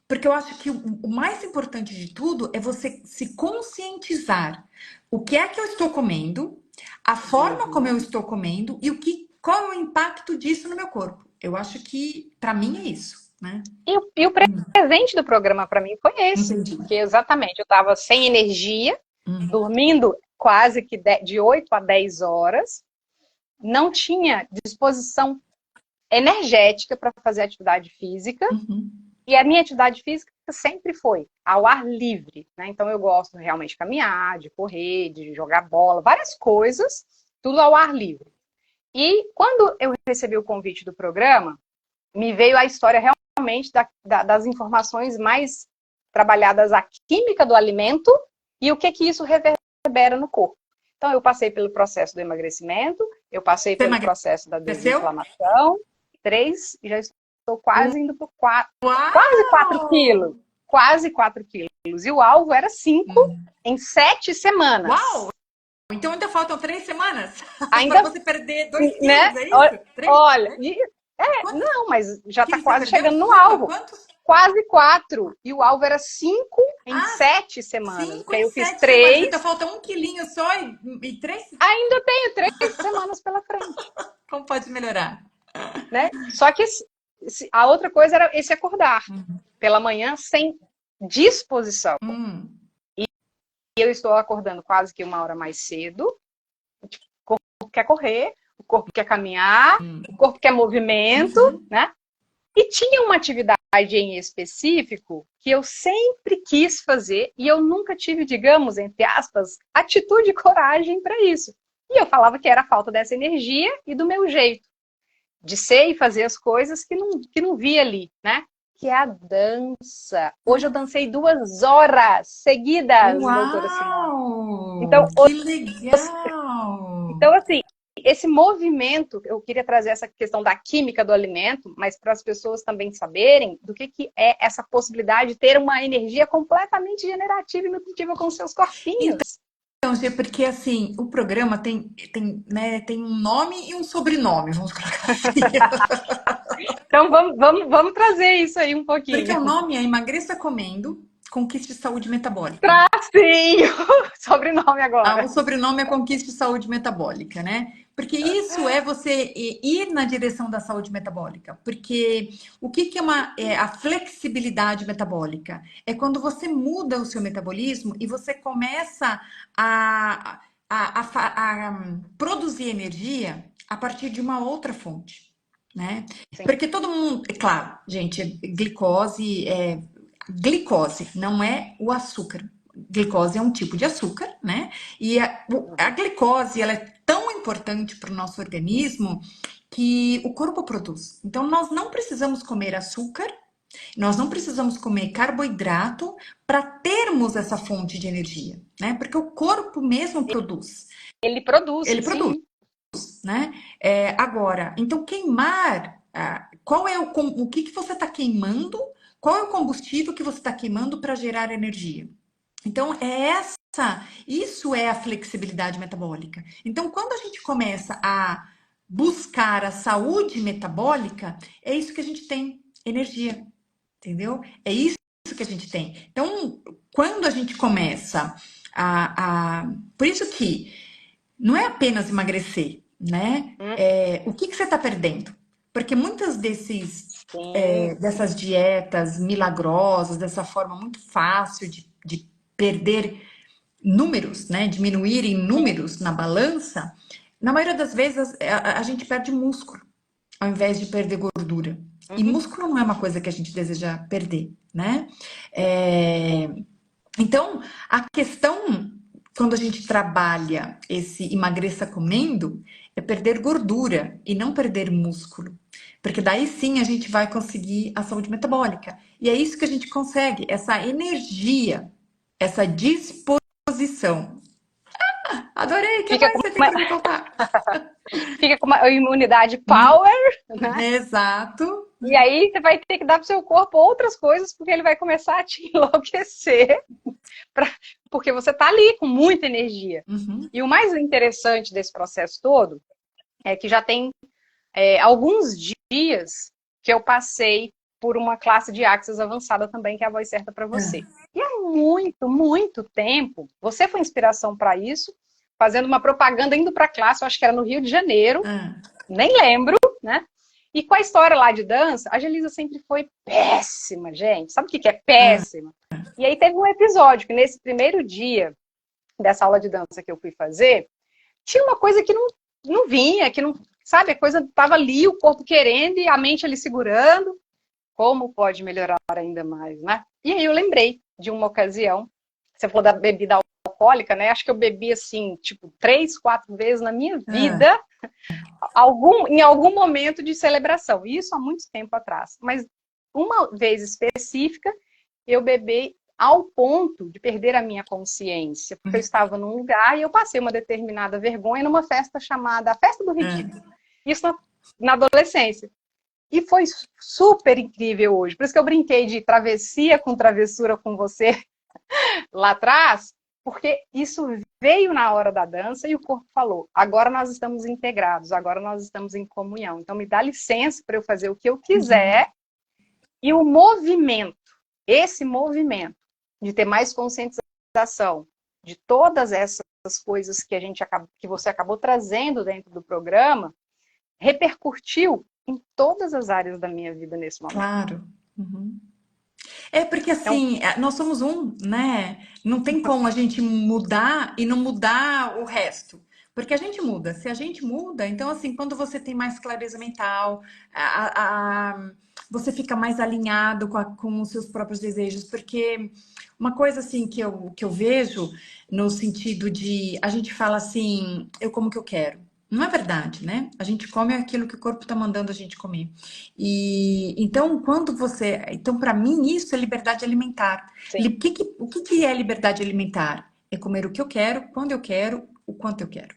Porque eu acho que o mais importante de tudo é você se conscientizar o que é que eu estou comendo, a forma como eu Uhum. estou comendo e qual é o impacto disso no meu corpo. Eu acho que para mim é isso, né? E o presente do programa para mim foi esse, Entendi. porque exatamente eu estava sem energia, Hum, dormindo quase que de 8 a 10 horas, não tinha disposição energética para fazer atividade física, e a minha atividade física sempre foi ao ar livre, né? Então eu gosto realmente de caminhar, de correr, de jogar bola, várias coisas, tudo ao ar livre. E quando eu recebi o convite do programa, me veio a história realmente das informações mais trabalhadas, a química do alimento e o que isso reverbera no corpo. Então eu passei pelo processo do emagrecimento, eu passei pelo processo da desinflamação, 3, e já estou quase indo para 4, quase 4 quilos. Quase 4 quilos. E o alvo era 5 em 7 semanas. Uau! Então ainda faltam 3 semanas ainda para você perder 2 quilos, né? é isso? 3, olha, né? não, mas já está quase perdeu? chegando no alvo. Quantos? Quase 4. E o alvo era 5 em 7 semanas. 5 Porque aí em eu fiz 7 3. semanas. Então falta 1 quilinho só e 3? Ainda tenho 3 semanas pela frente. Como pode melhorar? Né? Só que a outra coisa era esse acordar pela manhã sem disposição. E eu estou acordando quase que 1 hora mais cedo. O corpo quer correr, o corpo quer caminhar, o corpo quer movimento, né? E tinha uma atividade em específico que eu sempre quis fazer e eu nunca tive, digamos, entre aspas, atitude e coragem para isso. E eu falava que era a falta dessa energia e do meu jeito de ser e fazer as coisas que não via ali, né? Que é a dança. Hoje eu dancei 2 horas seguidas, doutora Simone. Então, que legal! Então, assim, esse movimento, eu queria trazer essa questão da química do alimento, mas para as pessoas também saberem do que é essa possibilidade de ter uma energia completamente generativa e nutritiva com os seus corpinhos. Então, Gê, porque assim, o programa tem um nome e um sobrenome, vamos colocar assim. Então vamos trazer isso aí um pouquinho. Porque o nome é Emagreça Comendo, Conquiste Saúde Metabólica. Tracinho! Sobrenome agora. O sobrenome é Conquiste Saúde Metabólica, né? Porque isso é você ir na direção da saúde metabólica. Porque o que é a flexibilidade metabólica? É quando você muda o seu metabolismo e você começa a produzir energia a partir de uma outra fonte, né? Sim. Porque todo mundo, é claro, gente, glicose não é o açúcar. Glicose é um tipo de açúcar, né? E a glicose, ela é tão importante para o nosso organismo que o corpo produz. Então, nós não precisamos comer açúcar, nós não precisamos comer carboidrato para termos essa fonte de energia, né? Porque o corpo mesmo produz. Ele produz, né? Agora, então queimar, qual é o que você está queimando? Qual é o combustível que você está queimando para gerar energia? Então, isso é a flexibilidade metabólica. Então, quando a gente começa a buscar a saúde metabólica, é isso que a gente tem, energia, entendeu? É isso que a gente tem. Então, quando a gente começa por isso que não é apenas emagrecer, né? O que você está perdendo? Porque muitas dessas dietas milagrosas, dessa forma muito fácil de perder números, né? Diminuir em números na balança, na maioria das vezes a gente perde músculo ao invés de perder gordura. E músculo não é uma coisa que a gente deseja perder, né? Então, a questão, quando a gente trabalha esse emagreça comendo, é perder gordura e não perder músculo. Porque daí sim a gente vai conseguir a saúde metabólica. E é isso que a gente consegue, essa energia, essa disposição. Adorei, o que mais você tem para me contar? Fica com uma imunidade power, né? Exato. E aí você vai ter que dar para o seu corpo outras coisas, porque ele vai começar a te enlouquecer, porque você está ali com muita energia. E o mais interessante desse processo todo é que já tem alguns dias que eu passei por uma classe de Axis avançada também, que é a voz certa para você. E há muito, muito tempo, você foi inspiração para isso, fazendo uma propaganda indo para a classe, eu acho que era no Rio de Janeiro, nem lembro, né? E com a história lá de dança, a Gelisa sempre foi péssima, gente. Sabe o que é péssima? E aí teve um episódio que nesse primeiro dia dessa aula de dança que eu fui fazer, tinha uma coisa que não vinha, que não, sabe, a coisa estava ali, o corpo querendo e a mente ali segurando. Como pode melhorar ainda mais, né? E aí eu lembrei de uma ocasião, você falou da bebida alcoólica, né? Acho que eu bebi assim, tipo, 3, 4 vezes na minha Ah, vida, em algum momento de celebração. Isso há muito tempo atrás. Mas uma vez específica, eu bebi ao ponto de perder a minha consciência, porque eu estava num lugar e eu passei uma determinada vergonha numa festa chamada a Festa do Ridículo. ah. Isso na adolescência. E foi super incrível hoje. Por isso que eu brinquei de travessia com travessura com você lá atrás, porque isso veio na hora da dança e o corpo falou: agora nós estamos integrados, agora nós estamos em comunhão. Então me dá licença para eu fazer o que eu Uhum. quiser. E o movimento, esse movimento de ter mais conscientização de todas essas coisas que você acabou trazendo dentro do programa, repercutiu em todas as áreas da minha vida nesse momento. Claro. Uhum. É porque Então, assim, nós somos um, né? Não tem como a gente mudar e não mudar o resto. Porque a gente muda. Se a gente muda, então assim, quando você tem mais clareza mental, você fica mais alinhado com os seus próprios desejos. Porque uma coisa assim que eu vejo no sentido de a gente fala assim, eu como que eu quero. Não é verdade, né? A gente come aquilo que o corpo está mandando a gente comer. E então, então para mim isso é liberdade alimentar. sim. O que é liberdade alimentar? É comer o que eu quero, quando eu quero, o quanto eu quero,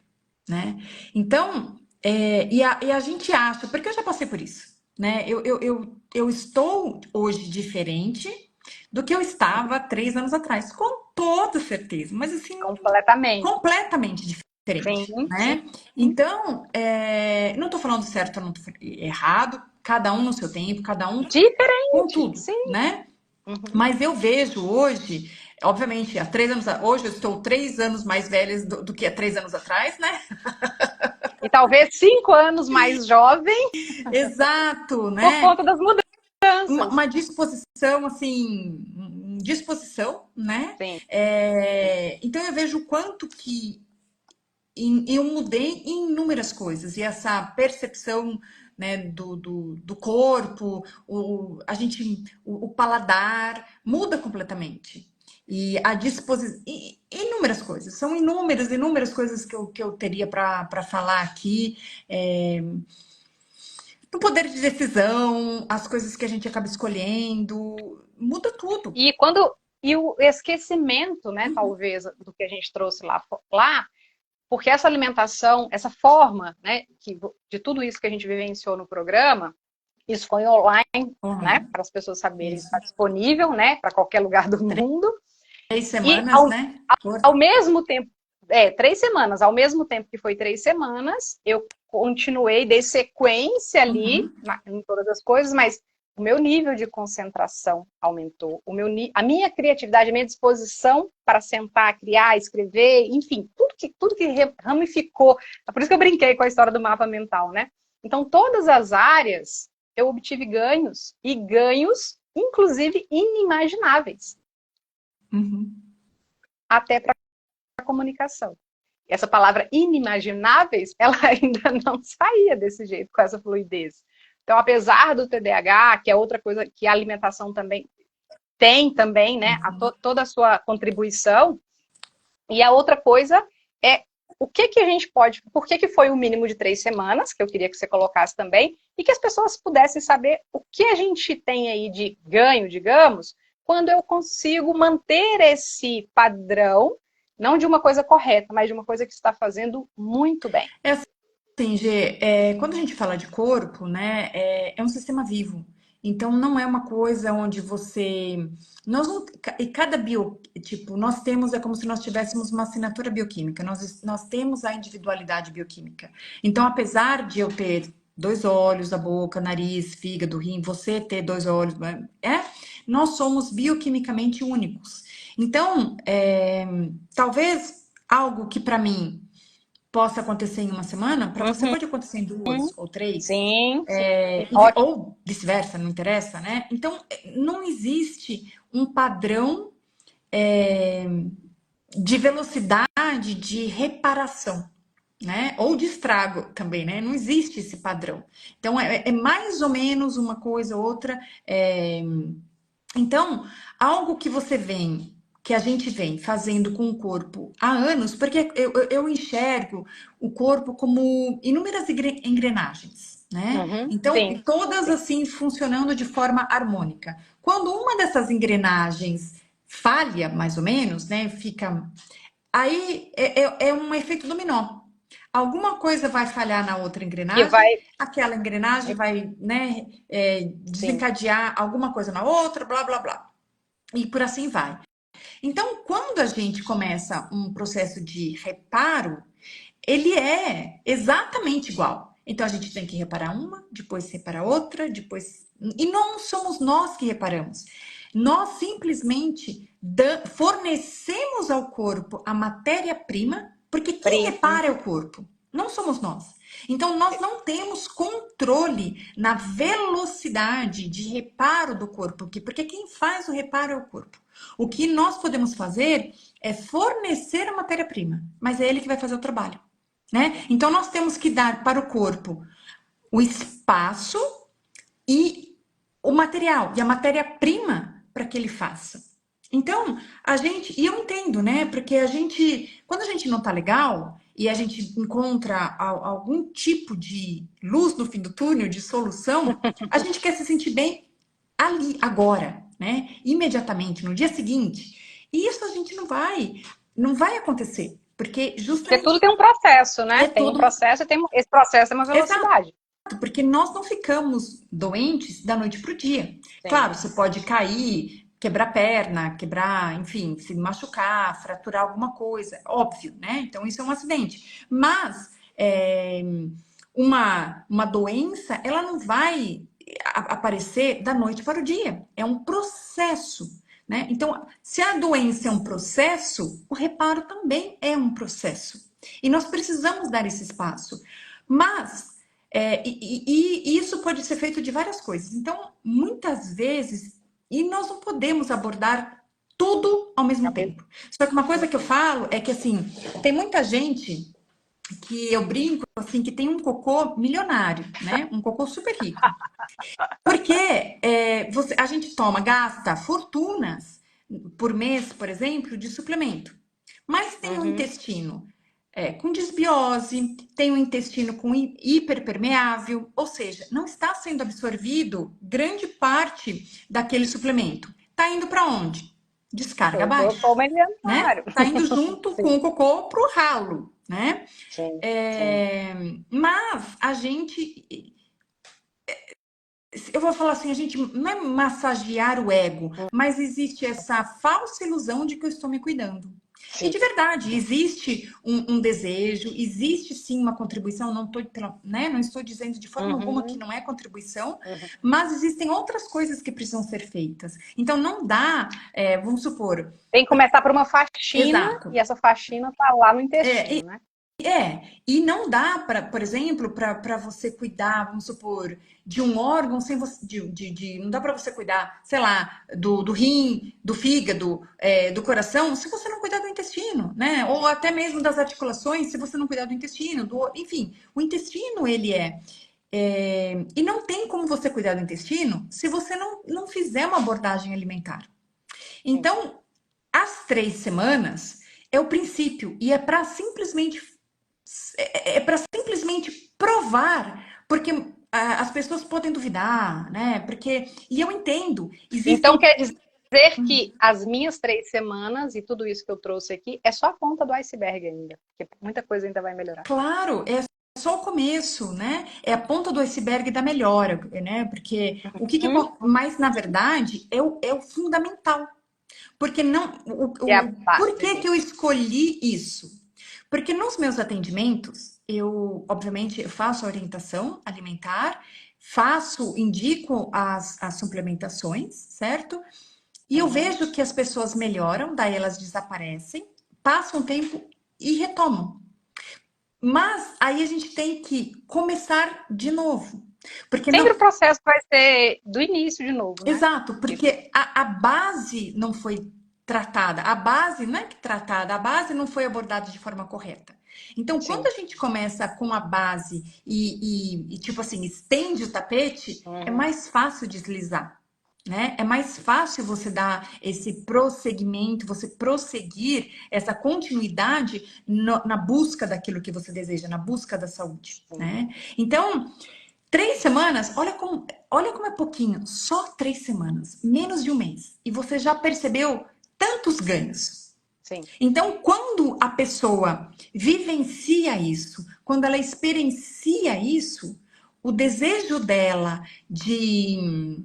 né? Então, e a gente acha, porque eu já passei por isso, né? Eu estou hoje diferente do que eu estava 3 anos atrás, com toda certeza, mas assim, Completamente. completamente Sim, diferente, sim. né? Então, não estou falando certo ou não tô errado, cada um no seu tempo, cada um com Diferente, tudo, sim. né? Uhum. Mas eu vejo hoje, obviamente, há 3 anos, hoje eu estou 3 anos mais velha do que há 3 anos atrás, né? E talvez 5 anos mais jovem Exato, por né? conta das Uma, mudanças. uma disposição, assim, disposição, né? Sim, sim. Então eu vejo o quanto que eu mudei em inúmeras coisas, e essa percepção, né, do corpo, o paladar muda completamente. E a disposição, inúmeras coisas, são inúmeras coisas que eu teria para falar aqui. É, no poder de decisão, as coisas que a gente acaba escolhendo, muda tudo. E quando e o esquecimento, né, talvez, do que a gente trouxe lá, porque essa alimentação, essa forma, né, de tudo isso que a gente vivenciou no programa, isso foi online, né, Uhum, para as pessoas saberem, isso. está disponível, né, para qualquer lugar do mundo. Três E semanas, né? ao mesmo tempo, 3 semanas, ao mesmo tempo que foi 3 semanas, eu continuei, dei sequência ali Uhum. em todas as coisas, mas o meu nível de concentração aumentou, a minha criatividade, a minha disposição para sentar, criar, escrever, enfim, tudo que ramificou. É por isso que eu brinquei com a história do mapa mental, né? Então, todas as áreas eu obtive ganhos, e ganhos, inclusive, inimagináveis, Uhum. até para a comunicação. Essa palavra inimagináveis, ela ainda não saía desse jeito, com essa fluidez. Então, apesar do TDAH, que é outra coisa que a alimentação também tem também, né, toda a sua contribuição, e a outra coisa é o que a gente pode, por que foi o mínimo de 3 semanas, que eu queria que você colocasse também, e que as pessoas pudessem saber o que a gente tem aí de ganho, digamos, quando eu consigo manter esse padrão, não de uma coisa correta, mas de uma coisa que está fazendo muito bem. É assim, Gê, quando a gente fala de corpo, né, é um sistema vivo. Então, não é uma coisa onde você. Nós não, e cada biotipo, nós temos, é como se nós tivéssemos uma assinatura bioquímica, nós temos a individualidade bioquímica. Então, apesar de eu ter 2 olhos, a boca, nariz, fígado, rim, você ter 2 olhos, nós somos bioquimicamente únicos. Então, talvez algo que para mim possa acontecer em uma semana, para você Uhum. pode acontecer em 2 ou 3, Sim, sim. Ótimo. ou vice-versa, não interessa, né? Então, não existe um padrão de velocidade necessidade de reparação, né? Ou de estrago também, né? Não existe esse padrão. Então, é mais ou menos uma coisa ou outra. Então, algo que que a gente vem fazendo com o corpo há anos, porque eu enxergo o corpo como inúmeras engrenagens, né? Então, Sim, todas sim. assim funcionando de forma harmônica. Quando uma dessas engrenagens falha, mais ou menos, né? Fica. Aí é um efeito dominó. Alguma coisa vai falhar na outra Que engrenagem, vai, aquela engrenagem vai, né, sim. desencadear alguma coisa na outra, blá, blá, blá. E por assim vai. Então, quando a gente começa um processo de reparo, ele é exatamente igual. Então, a gente tem que reparar uma, depois reparar outra, depois. E não somos nós que reparamos. Nós simplesmente fornecemos ao corpo a matéria-prima, porque quem Prima. repara é o corpo, não somos nós. Então, nós não temos controle na velocidade de reparo do corpo, porque quem faz o reparo é o corpo. O que nós podemos fazer é fornecer a matéria-prima, mas é ele que vai fazer o trabalho, né? Então, nós temos que dar para o corpo o espaço e o material e a matéria-prima para que ele faça. Então, e eu entendo, né? Porque quando a gente não tá legal e a gente encontra algum tipo de luz no fim do túnel, de solução, a gente quer se sentir bem ali, agora, né? Imediatamente, no dia seguinte. E isso a gente não vai acontecer, porque Porque justamente tudo tem um processo, né? é Tem um todo processo e esse processo tem uma exato. velocidade. Porque nós não ficamos doentes da noite para o dia. Sim. Claro, você pode cair, quebrar perna, quebrar, enfim, se machucar, fraturar alguma coisa, óbvio, né? Então isso é um acidente. Mas uma doença, ela não vai aparecer da noite para o dia. É um processo. Né? Então, se a doença é um processo, o reparo também é um processo. E nós precisamos dar esse espaço. Mas e isso pode ser feito de várias coisas. Então, muitas vezes, e nós não podemos abordar tudo ao mesmo tempo. Só que uma coisa que eu falo é que, assim, tem muita gente que eu brinco, assim, que tem um cocô milionário, né? Um cocô super rico. Porque a gente gasta fortunas por mês, por exemplo, de suplemento. Mas tem um Uhum. intestino com desbiose, tem um intestino com hiperpermeável, ou seja, não está sendo absorvido grande parte daquele suplemento. Está indo para onde? Descarga Pro abaixo, cocô né? milianário. Está indo junto com Sim, o cocô para o ralo, né? sim, sim. Mas a gente, eu vou falar assim, a gente não é massagear o ego, mas existe essa falsa ilusão de que eu estou me cuidando. E Sim. de verdade, existe um desejo, existe sim uma contribuição, né, não estou dizendo de forma alguma que Uhum, não é contribuição, uhum. mas existem outras coisas que precisam ser feitas. Então não dá, vamos supor, Tem que começar por uma faxina exato. e essa faxina tá lá no É, intestino, né? e não dá para, por exemplo, para você cuidar, vamos supor, de um órgão sem você, não dá para você cuidar, sei lá, do rim, do fígado, do coração, se você não cuidar do intestino, né? Ou até mesmo das articulações, se você não cuidar do intestino, enfim, o intestino e não tem como você cuidar do intestino se você não fizer uma abordagem alimentar. Sim. Então, as 3 semanas é o princípio e é para simplesmente provar, porque as pessoas podem duvidar, né? Porque e eu entendo, Então existem, quer dizer que as minhas 3 semanas e tudo isso que eu trouxe aqui é só a ponta do iceberg ainda, porque muita coisa ainda vai melhorar. claro, é só o começo, né? É a ponta do iceberg da melhora, né? Porque mas na verdade é o fundamental. Porque não, Que é a por base que que eu disso. escolhi isso? Porque nos meus atendimentos, eu, obviamente, eu faço a orientação alimentar, indico as suplementações, certo? E eu Uhum. vejo que as pessoas melhoram, daí elas desaparecem, passam um tempo e retomam. Mas aí a gente tem que começar de novo. Porque Sempre não, o processo vai ser do início de novo, né? exato, Isso. porque a base não foi tratada. A base não é que tratada, a base não foi abordada de forma correta. Então, quando Sim. a gente começa com a base tipo assim, estende o tapete, é Uhum. mais fácil deslizar, né? É mais fácil você dar esse prosseguimento, você prosseguir essa continuidade na busca daquilo que você deseja, na busca da saúde, Sim. né? Então, 3 semanas, olha como é pouquinho, só 3 semanas, menos de um mês, e você já percebeu tantos ganhos. Sim. Então, quando a pessoa vivencia isso, quando ela experiencia isso, o desejo dela de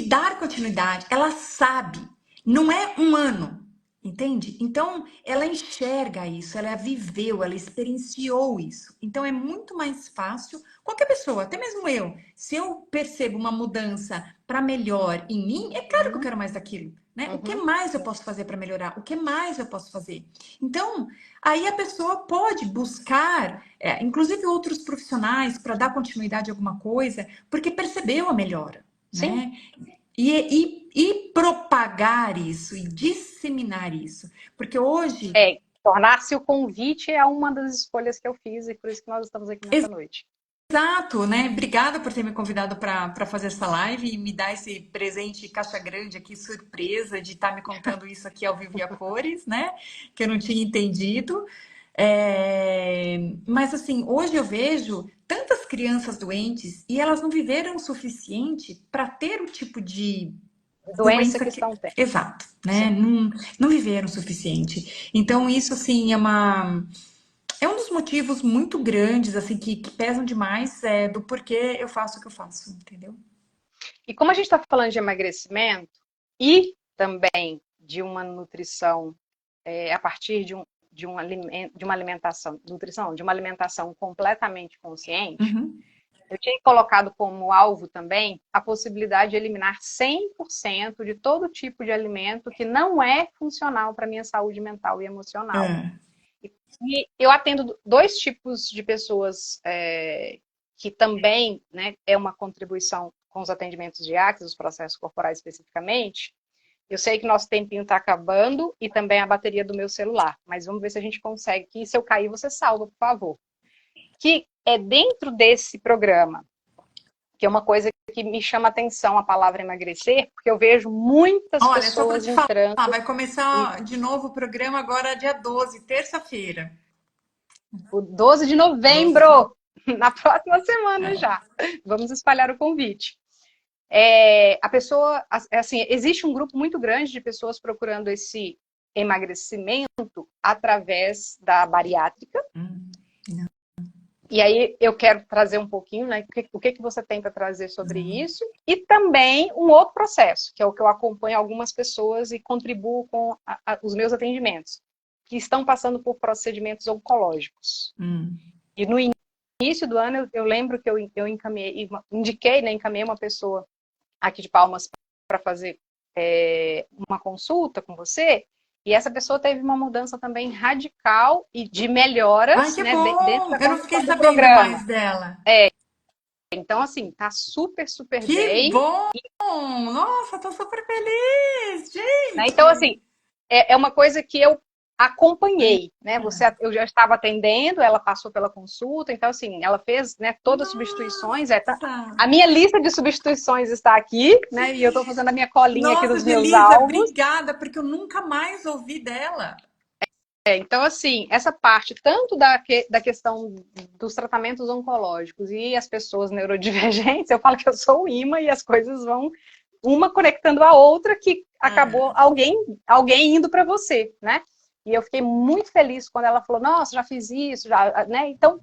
dar continuidade, ela sabe, não é um ano, entende? Então, ela enxerga isso, ela viveu, ela experienciou isso. Então, é muito mais fácil, qualquer pessoa, até mesmo eu, se eu percebo uma mudança para melhor em mim, é claro que eu Uhum. quero mais daquilo. Né? O que Uhum. mais eu posso fazer para melhorar? O que mais eu posso fazer? Então, aí a pessoa pode buscar, inclusive outros profissionais, para dar continuidade a alguma coisa, porque percebeu a melhora, Sim. né? E propagar isso e disseminar isso. Porque hoje. Tornar-se o convite é uma das escolhas que eu fiz e por isso que nós estamos aqui nessa noite. Exato, né? Obrigada por ter me convidado para fazer essa live e me dar esse presente caixa grande aqui, surpresa, de estar me contando isso aqui ao vivo e a cores, né? Que eu não tinha entendido. Mas assim, hoje eu vejo tantas crianças doentes e elas não viveram o suficiente para ter o tipo de Doença doença que que. estão tendo. Exato, né? Sim. Não viveram o suficiente. Então, isso assim é um dos motivos muito grandes, assim, que pesam demais do porquê eu faço o que eu faço, entendeu? E como a gente está falando de emagrecimento e também de uma nutrição a partir de uma alimentação, nutrição, de uma alimentação completamente consciente, Uhum. eu tinha colocado como alvo também a possibilidade de eliminar 100% de todo tipo de alimento que não é funcional para a minha saúde mental e emocional. É. E eu atendo dois tipos de pessoas que também, né, é uma contribuição com os atendimentos de Axis, os processos corporais especificamente. Eu sei que nosso tempinho está acabando e também a bateria do meu celular, mas vamos ver se a gente consegue, que se eu cair você salva, por favor. Que é dentro desse programa, que é uma coisa que me chama a atenção a palavra emagrecer, porque eu vejo muitas Olha, só para pessoas te falar, entrando vai e começar de novo o programa agora dia 12, terça-feira. o 12 de 12 de novembro, na próxima semana já. Vamos espalhar o convite. A pessoa, assim, existe um grupo muito grande de pessoas procurando esse emagrecimento através da bariátrica. Não, E aí eu quero trazer um pouquinho, né? O que você tem para trazer sobre não. isso? E também um outro processo, que é o que eu acompanho algumas pessoas e contribuo com os meus atendimentos, que estão passando por procedimentos oncológicos. Hum. E no início do ano eu lembro que eu indiquei, né? Encaminhei uma pessoa aqui de Palmas para fazer uma consulta com você. E essa pessoa teve uma mudança também radical e de Ai, melhoras, que né, dentro bom! da Eu não condução fiquei do sabendo programa. mais dela. Então, assim, tá super, super Que bem. bom! Nossa, tô super feliz, Né? Então, gente! assim, é uma coisa que eu acompanhei, né? Eu já estava atendendo, ela passou pela consulta, então, assim, ela fez, né, todas as substituições. Nossa! A minha lista de substituições está aqui, né? E eu estou fazendo a minha colinha aqui Nossa, dos meus Gelisa, alvos. obrigada, porque eu nunca mais ouvi dela. Então, assim, essa parte tanto da questão dos tratamentos oncológicos e as pessoas neurodivergentes, eu falo que eu sou o imã e as coisas vão uma conectando a outra que acabou alguém indo para você, né? E eu fiquei muito feliz quando ela falou, nossa, já fiz isso, já, né? Então,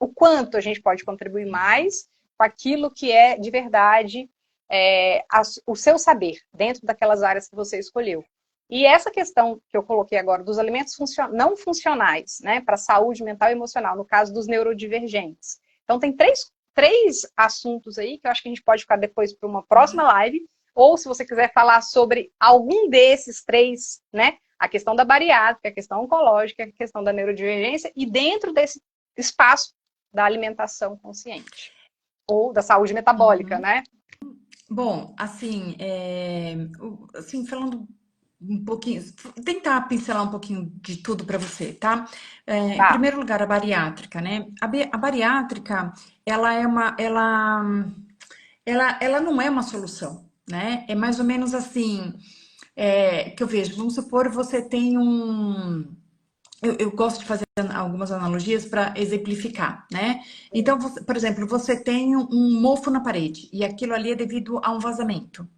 o quanto a gente pode contribuir mais com aquilo que é de verdade o seu saber dentro daquelas áreas que você escolheu. E essa questão que eu coloquei agora dos alimentos não funcionais, né, para a saúde mental e emocional, no caso dos neurodivergentes. Então, tem três assuntos aí que eu acho que a gente pode ficar depois para uma próxima live, ou se você quiser falar sobre algum desses três, né, a questão da bariátrica, a questão oncológica, a questão da neurodivergência, e dentro desse espaço da alimentação consciente, ou da saúde metabólica, Uhum. né? Bom, assim, falando um pouquinho, tentar pincelar um pouquinho de tudo para você, tá? Em Tá. primeiro lugar, a bariátrica, né? A bariátrica, ela é uma, ela não é uma solução, né? É mais ou menos assim, que eu vejo. Vamos supor, você tem um. Eu gosto de fazer algumas analogias para exemplificar, né? Então, por exemplo, você tem um mofo na parede e aquilo ali é devido a um vazamento.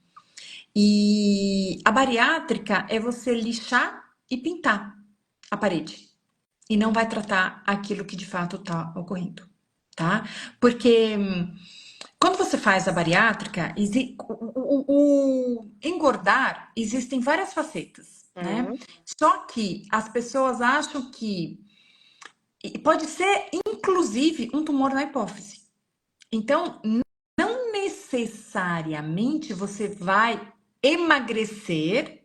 E a bariátrica é você lixar e pintar a parede. E não vai tratar aquilo que de fato está ocorrendo, tá? Porque quando você faz a bariátrica, o engordar existem várias facetas, né? Uhum. Só que as pessoas acham que pode ser, inclusive, um tumor na hipófise. Então, não necessariamente você vai emagrecer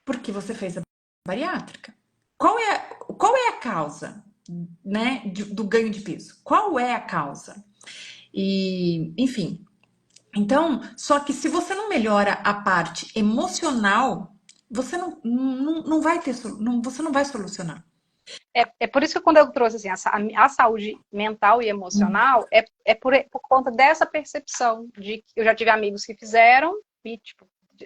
porque você fez a bariátrica. Qual é a causa, né, do ganho de peso? Qual é a causa? E, enfim. Então, só que se você não melhora a parte emocional, você não vai ter, você não vai solucionar. É por isso que quando eu trouxe assim, a saúde mental e emocional, por conta dessa percepção de que eu já tive amigos que fizeram e, tipo,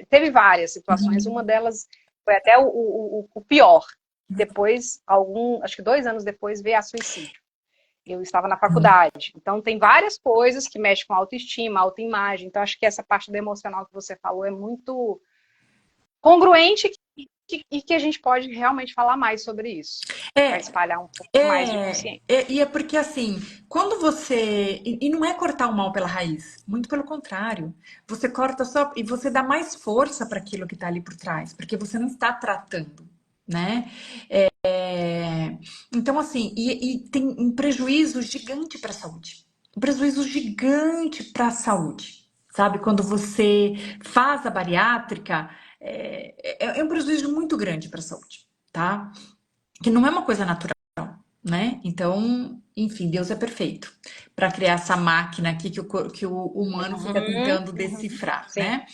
teve várias situações. Uma Uhum. delas foi até o pior. Depois, acho que 2 anos depois, veio a suicídio. Eu estava na faculdade. Então, tem várias coisas que mexem com autoestima, autoimagem. Então, acho que essa parte do emocional que você falou é muito congruente e que a gente pode realmente falar mais sobre isso, para É, espalhar um pouco mais de consciência. e é porque assim, quando você. E não é cortar o mal pela raiz, muito pelo contrário. Você corta só e você dá mais força para aquilo que está ali por trás, porque você não está tratando, né? Então, assim, e tem um prejuízo gigante para a saúde. Um prejuízo gigante para a saúde, sabe? Quando você faz a bariátrica, é um prejuízo muito grande para a saúde, tá? Que não é uma coisa natural, né? Então, enfim, Deus é perfeito para criar essa máquina aqui que o humano fica Uhum, tentando uhum, decifrar, sim. né?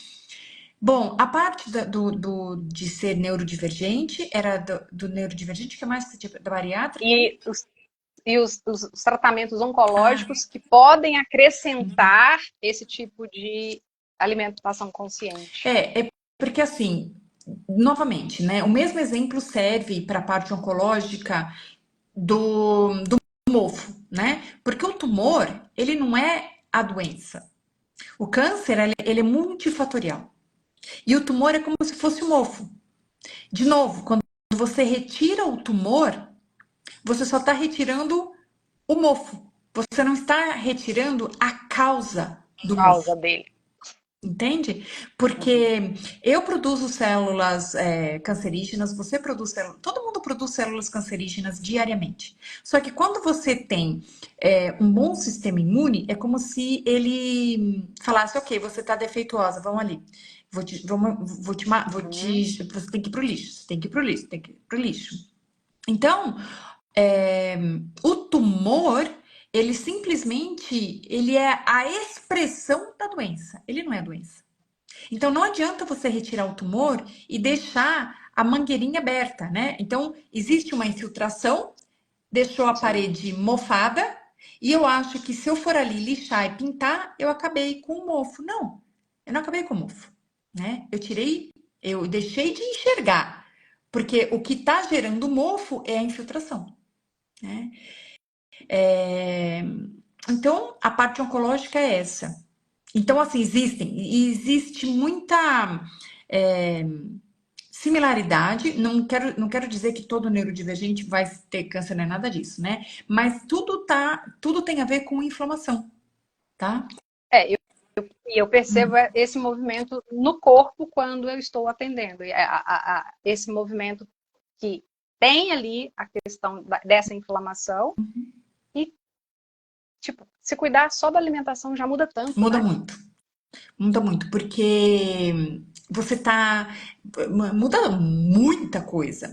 Bom, a parte de ser neurodivergente era do neurodivergente, que é mais da bariátrica? E os tratamentos oncológicos que podem acrescentar esse tipo de alimentação consciente. É porque assim, novamente, né? O mesmo exemplo serve para a parte oncológica do mofo, né? Porque o tumor, ele não é a doença. O câncer, ele é multifatorial. E o tumor é como se fosse um mofo. De novo, quando você retira o tumor, você só está retirando o mofo. Você não está retirando a causa do mofo. Causa dele. Entende? Uhum. Porque eu produzo células cancerígenas, você produz células, todo mundo produz células cancerígenas diariamente. Só que quando você tem um bom sistema imune, é como se ele falasse, ok, você está defeituosa, vamos ali. Uhum. Você tem que ir pro lixo, você tem que ir pro lixo, tem que ir pro lixo. Então, o tumor, ele simplesmente, ele é a expressão da doença. Ele não é a doença. Então, não adianta você retirar o tumor e deixar a mangueirinha aberta, né? Então, existe uma infiltração, deixou a Sim. parede mofada, e eu acho que se eu for ali lixar e pintar, eu acabei com o mofo. Não, eu não acabei com o mofo, né? Eu deixei de enxergar, porque o que está gerando mofo é a infiltração, né? É, então, a parte oncológica é essa. Então, assim, existe muita é, similaridade. Não quero dizer que todo neurodivergente vai ter câncer, não é nada disso, né? Mas tudo tem a ver com inflamação, tá? É, eu percebo esse movimento no corpo quando eu estou atendendo. E esse movimento que tem ali a questão dessa inflamação e, tipo, se cuidar só da alimentação já muda tanto, Muda né? muito. Muda muito, porque você tá. Muda muita coisa,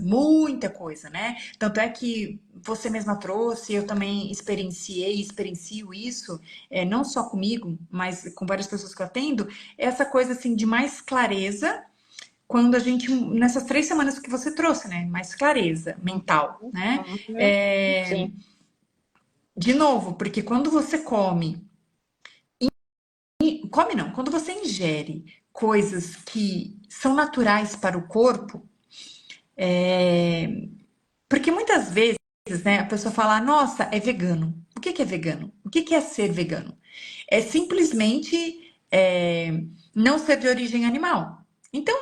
né? Tanto é que você mesma trouxe, eu também experiencio isso, não só comigo, mas com várias pessoas que eu atendo, essa coisa assim de mais clareza quando a gente, nessas 3 semanas que você trouxe, né? Mais clareza mental, né? Uhum. É, Sim, de novo, porque quando você come não, quando você ingere coisas que são naturais para o corpo, porque muitas vezes, né, a pessoa fala, nossa, é vegano. O que que é vegano? O que que é ser vegano? É simplesmente não ser de origem animal. Então,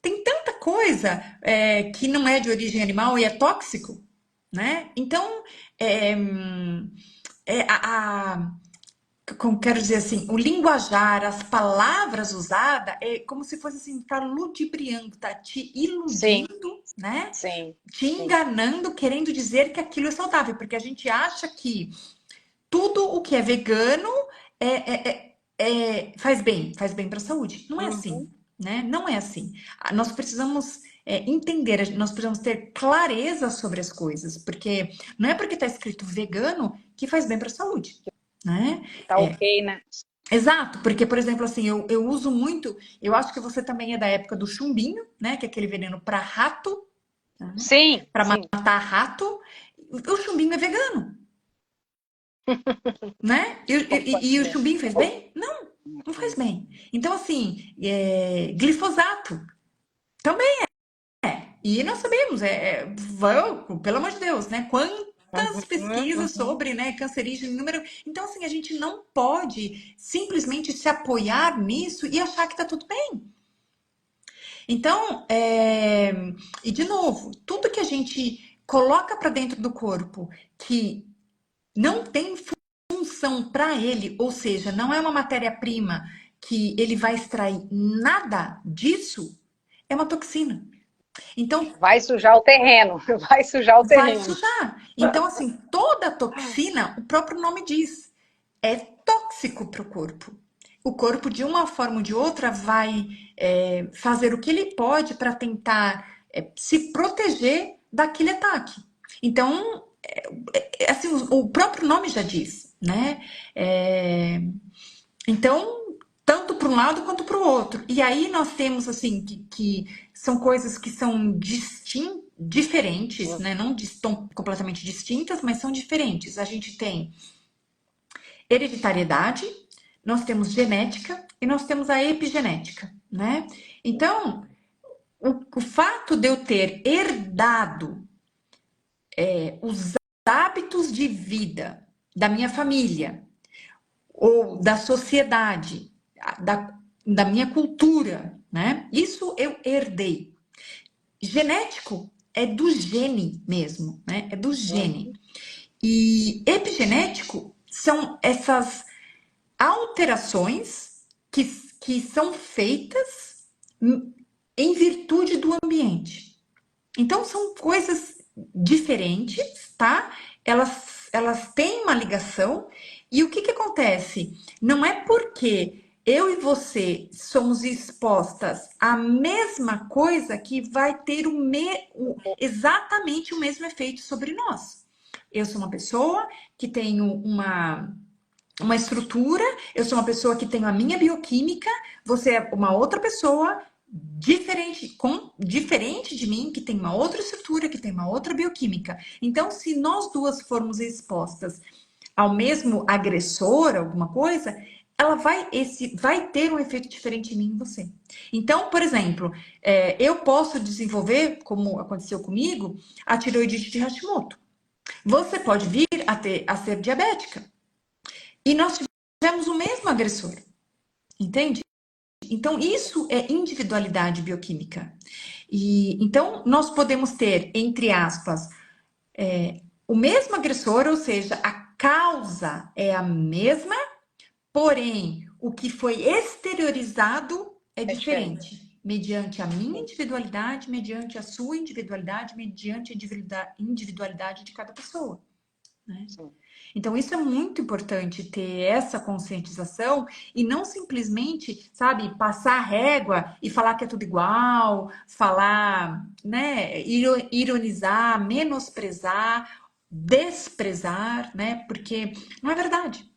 tem tanta coisa que não é de origem animal e é tóxico, né? Então, é, como quero dizer assim, o linguajar, as palavras usadas é como se fosse assim, tá ludibriando, tá te sim, iludindo, né? sim, Te sim. enganando, querendo dizer que aquilo é saudável, porque a gente acha que tudo o que é vegano faz bem para a saúde. Não é assim, Uhum. né? Não é assim. Nós precisamos entender, nós precisamos ter clareza sobre as coisas, porque não é porque está escrito vegano que faz bem para a saúde, né? Tá ok, né? Exato, porque, por exemplo, assim, eu uso muito, eu acho que você também é da época do chumbinho, né? Que é aquele veneno para rato, né? Sim, Para sim. matar rato. O chumbinho é vegano, né? E o chumbinho faz bem? Não, não faz bem. Então, assim, glifosato também é. E nós sabemos, pelo amor de Deus, né? Quantas Uhum, pesquisas uhum. sobre, né, cancerígeno, número. Então, assim, a gente não pode simplesmente se apoiar nisso e achar que tá tudo bem. Então, e de novo, tudo que a gente coloca para dentro do corpo que não tem função para ele, ou seja, não é uma matéria-prima que ele vai extrair nada disso, é uma toxina. Então, Vai sujar o terreno, vai sujar o vai terreno. sujar. Então, assim, toda toxina, o próprio nome diz, é tóxico para o corpo. O corpo, de uma forma ou de outra, vai fazer o que ele pode para tentar se proteger daquele ataque. Então, assim, o próprio nome já diz, né? É, então, tanto para um lado quanto para o outro. E aí nós temos, assim, que são coisas que são diferentes, né? Não estão completamente distintas, mas são diferentes. A gente tem hereditariedade, nós temos genética e nós temos a epigenética, né? Então, o fato de eu ter herdado os hábitos de vida da minha família ou da sociedade, da minha cultura, né? Isso eu herdei. Genético é do gene mesmo, né? É do gene. Uhum. E epigenético são essas alterações que são feitas em virtude do ambiente. Então são coisas diferentes, tá? Elas têm uma ligação. E o que que acontece? Não é porque eu e você somos expostas à mesma coisa que vai ter exatamente o mesmo efeito sobre nós. Eu sou uma pessoa que tenho uma estrutura, eu sou uma pessoa que tenho a minha bioquímica, você é uma outra pessoa diferente de mim, que tem uma outra estrutura, que tem uma outra bioquímica. Então, se nós duas formos expostas ao mesmo agressor, alguma coisa, vai ter um efeito diferente em mim e em você. Então, por exemplo, eu posso desenvolver, como aconteceu comigo, a tireoidite de Hashimoto. Você pode vir a ser diabética. E nós tivemos o mesmo agressor, entende? Então, isso é individualidade bioquímica. E então nós podemos ter, entre aspas, o mesmo agressor, ou seja, a causa é a mesma, porém o que foi exteriorizado é É diferente. diferente, mediante a minha individualidade, mediante a sua individualidade, mediante a individualidade de cada pessoa, né? Sim. Então, isso é muito importante ter essa conscientização e não simplesmente, sabe, passar a régua e falar que é tudo igual, falar, né, ironizar, menosprezar, desprezar, né, porque não é verdade.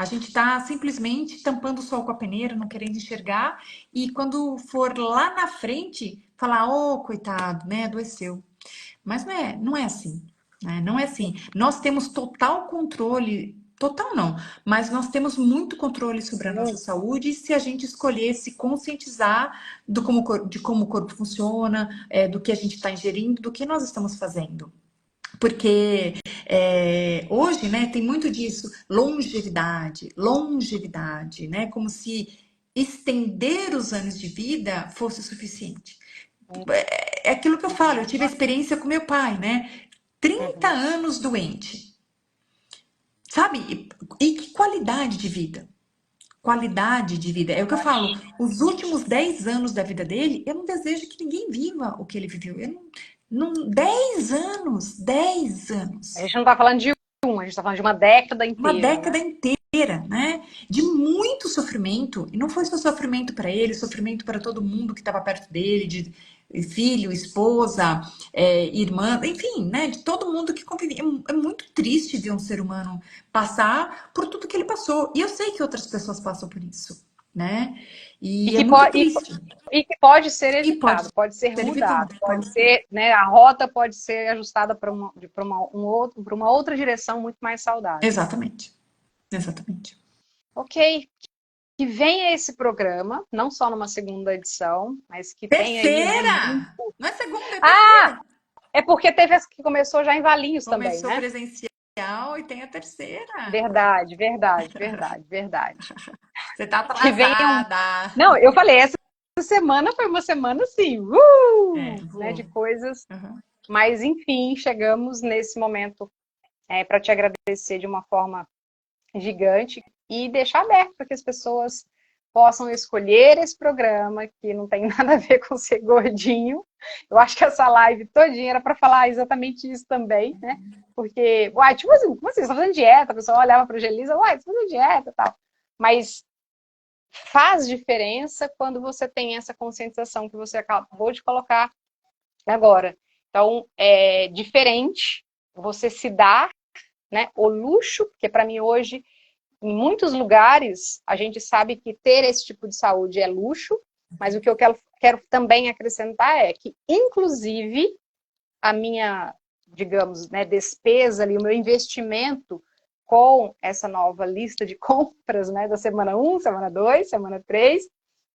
A gente está simplesmente tampando o sol com a peneira, não querendo enxergar, e quando for lá na frente, falar, oh, coitado, né, adoeceu. Mas não é assim, né? Não é assim. Nós temos total controle, total não, mas nós temos muito controle sobre a nossa saúde se a gente escolher se conscientizar de como o corpo funciona, do que a gente está ingerindo, do que nós estamos fazendo. Porque hoje, né, tem muito disso, longevidade, longevidade, né? Como se estender os anos de vida fosse suficiente. É aquilo que eu falo, eu tive a experiência com meu pai, né? 30 anos doente, sabe? E que qualidade de vida? Qualidade de vida. É o que eu falo, os últimos 10 anos da vida dele, eu não desejo que ninguém viva o que ele viveu. Eu não, 10 anos, 10 A anos. gente não está falando de a gente está falando de uma década Uma inteira, década né? inteira, né? De muito sofrimento. E não foi só sofrimento para ele, sofrimento para todo mundo que estava perto dele, de filho, esposa, irmã, enfim, né? De todo mundo que convivia. É muito triste ver um ser humano passar por tudo que ele passou. E eu sei que outras pessoas passam por isso, né? E E é que, muito triste. e que pode ser E pode evitado, pode ser ser mudado, evitado, pode pode ser. ser, né, a rota pode ser ajustada para uma outra direção muito mais saudável. Exatamente. Exatamente. Ok, que venha esse programa, não só numa segunda edição, mas que tenha aí, né? Terceira! Não é segunda, é Ah, terceira. é porque teve essa que começou já em Valinhos também, Começou né? presencial e tem a terceira. Verdade, verdade, verdade, verdade. Você tá Que venham. atrasada. Não, eu falei, essa semana foi uma semana assim, né, de Voou. coisas. Uhum. Mas, enfim, chegamos nesse momento para te agradecer de uma forma gigante e deixar aberto para que as pessoas possam escolher esse programa que não tem nada a ver com ser gordinho. Eu acho que essa live todinha era para falar exatamente isso também, né? Porque, uai, tipo assim, como assim? Você tá fazendo dieta? A pessoa olhava para a Gelisa, uai, você tá fazendo dieta e tal. Mas faz diferença quando você tem essa conscientização que você acabou de colocar agora. Então, é diferente você se dar, né, o luxo, porque para mim hoje, em muitos lugares, a gente sabe que ter esse tipo de saúde é luxo, mas o que eu quero também acrescentar é que, inclusive, a minha, digamos, né, despesa ali, o meu investimento com essa nova lista de compras, né, da semana 1, semana 2, semana 3,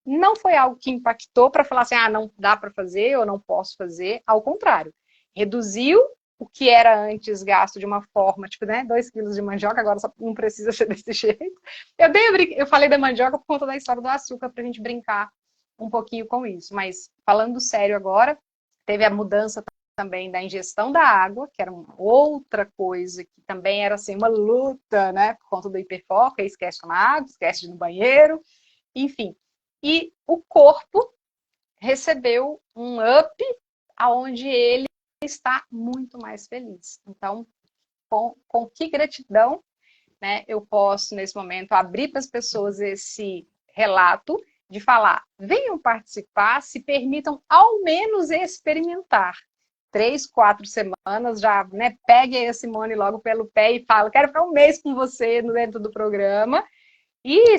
não foi algo que impactou para falar assim, ah, não dá para fazer ou não posso fazer. Ao contrário, reduziu o que era antes gasto de uma forma, tipo, né, 2 quilos de mandioca, agora só não precisa ser desse jeito. Eu falei da mandioca por conta da história do açúcar, para a gente brincar um pouquinho com isso. Mas, falando sério agora, teve a mudança também da ingestão da água, que era uma outra coisa que também era assim, uma luta, né, por conta do hiperfoco, aí esquece de tomar água, esquece de ir no banheiro, enfim. E o corpo recebeu um up aonde ele está muito mais feliz. Então, com que gratidão, né, eu posso, nesse momento, abrir para as pessoas esse relato de falar, venham participar, se permitam ao menos experimentar. 3, 4 semanas, já, né, peguem a Simone logo pelo pé e fala, quero ficar um mês com você dentro do programa. E,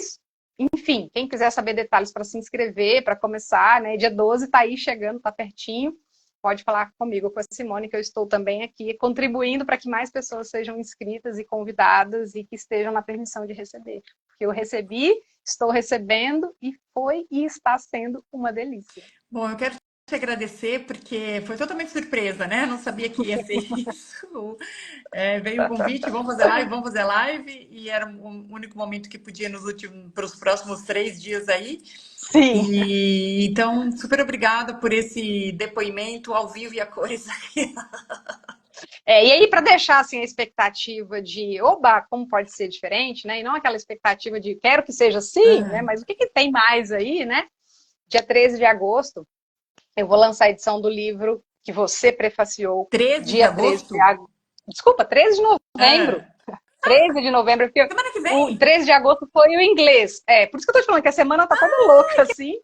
enfim, quem quiser saber detalhes para se inscrever, para começar, né, dia 12 está aí chegando, está pertinho, pode falar comigo, com a Simone, que eu estou também aqui contribuindo para que mais pessoas sejam inscritas e convidadas e que estejam na permissão de receber. Porque eu recebi, estou recebendo e foi e está sendo uma delícia. Bom, eu quero te agradecer porque foi totalmente surpresa, né? Não sabia que ia ser isso. Veio o convite, vamos fazer live, e era o único momento que podia para os próximos 3 dias aí. Sim. E então, super obrigada por esse depoimento ao vivo e a cores aqui. E aí, para deixar assim, a expectativa de, oba, como pode ser diferente, né? E não aquela expectativa de quero que seja assim, né? Mas o que tem mais aí, né? Dia 13 de agosto, eu vou lançar a edição do livro que você prefaciou, 13 de dia 13 de agosto? agosto. Desculpa, 13 de novembro. Ah, 13 de novembro, porque semana que o vem? 13 de agosto foi o inglês. Por isso que eu tô te falando que a semana tá toda louca, assim.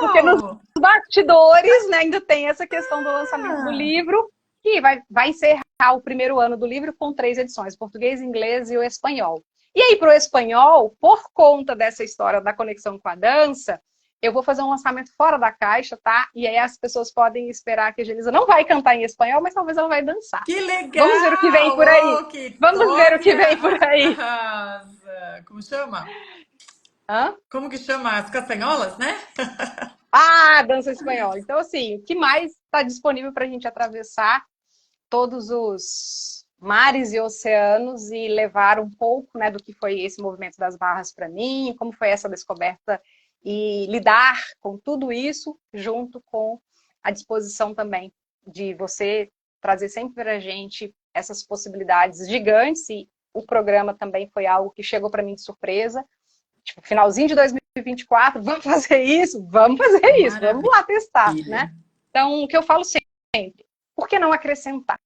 Porque nos Legal! bastidores, né, ainda tem essa questão do lançamento do Ah, livro, que vai encerrar o primeiro ano do livro com 3 edições, português, inglês e o espanhol. E aí, para o espanhol, por conta dessa história da conexão com a dança, eu vou fazer um lançamento fora da caixa, tá? E aí as pessoas podem esperar que a Gelisa não vai cantar em espanhol, mas talvez ela vai dançar. Que legal! Vamos ver o que vem por aí. Oh, que Vamos ver o top! que vem por aí. Arrasa! Como chama? Hã? Como que chama? As castanholas, né? Ah, dança espanhola. Então, assim, o que mais está disponível para a gente atravessar todos os mares e oceanos e levar um pouco, né, do que foi esse movimento das barras para mim, como foi essa descoberta e lidar com tudo isso junto com a disposição também de você trazer sempre para a gente essas possibilidades gigantes, e o programa também foi algo que chegou para mim de surpresa, tipo, finalzinho de 2024, vamos fazer isso, vamos lá testar, né? Então, o que eu falo sempre, por que não acrescentar?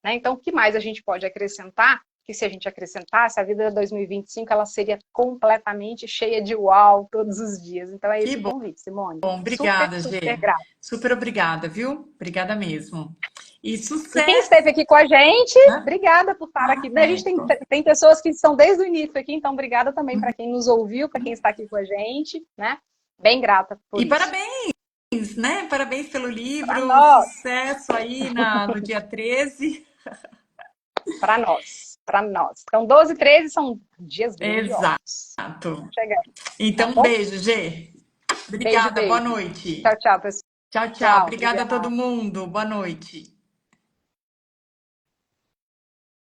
Né? Então, o que mais a gente pode acrescentar? Que se a gente acrescentasse, a vida de 2025 ela seria completamente cheia de uau todos os dias. Então, é esse o convite, Simone. Bom, obrigada, Super Gê. grata. Super obrigada, viu? Obrigada mesmo. E E quem sucesso! esteve aqui com a gente, Né? obrigada por estar aqui. A gente Certo. tem pessoas que estão desde o início aqui, então obrigada também para quem nos ouviu, para quem está aqui com a gente, né? Bem grata por E isso. parabéns, né? Parabéns pelo Para livro, nós, sucesso aí no dia 13. para nós, para nós. Então, 12 e 13 são dias grandiosos. Exato. Chegando, tá Então, um bom? beijo, Gê. Beijo, Obrigada, boa beijo. noite. Tchau, tchau, pessoal. Tchau, tchau. Tchau, Obrigada a obrigada. todo mundo. Boa noite.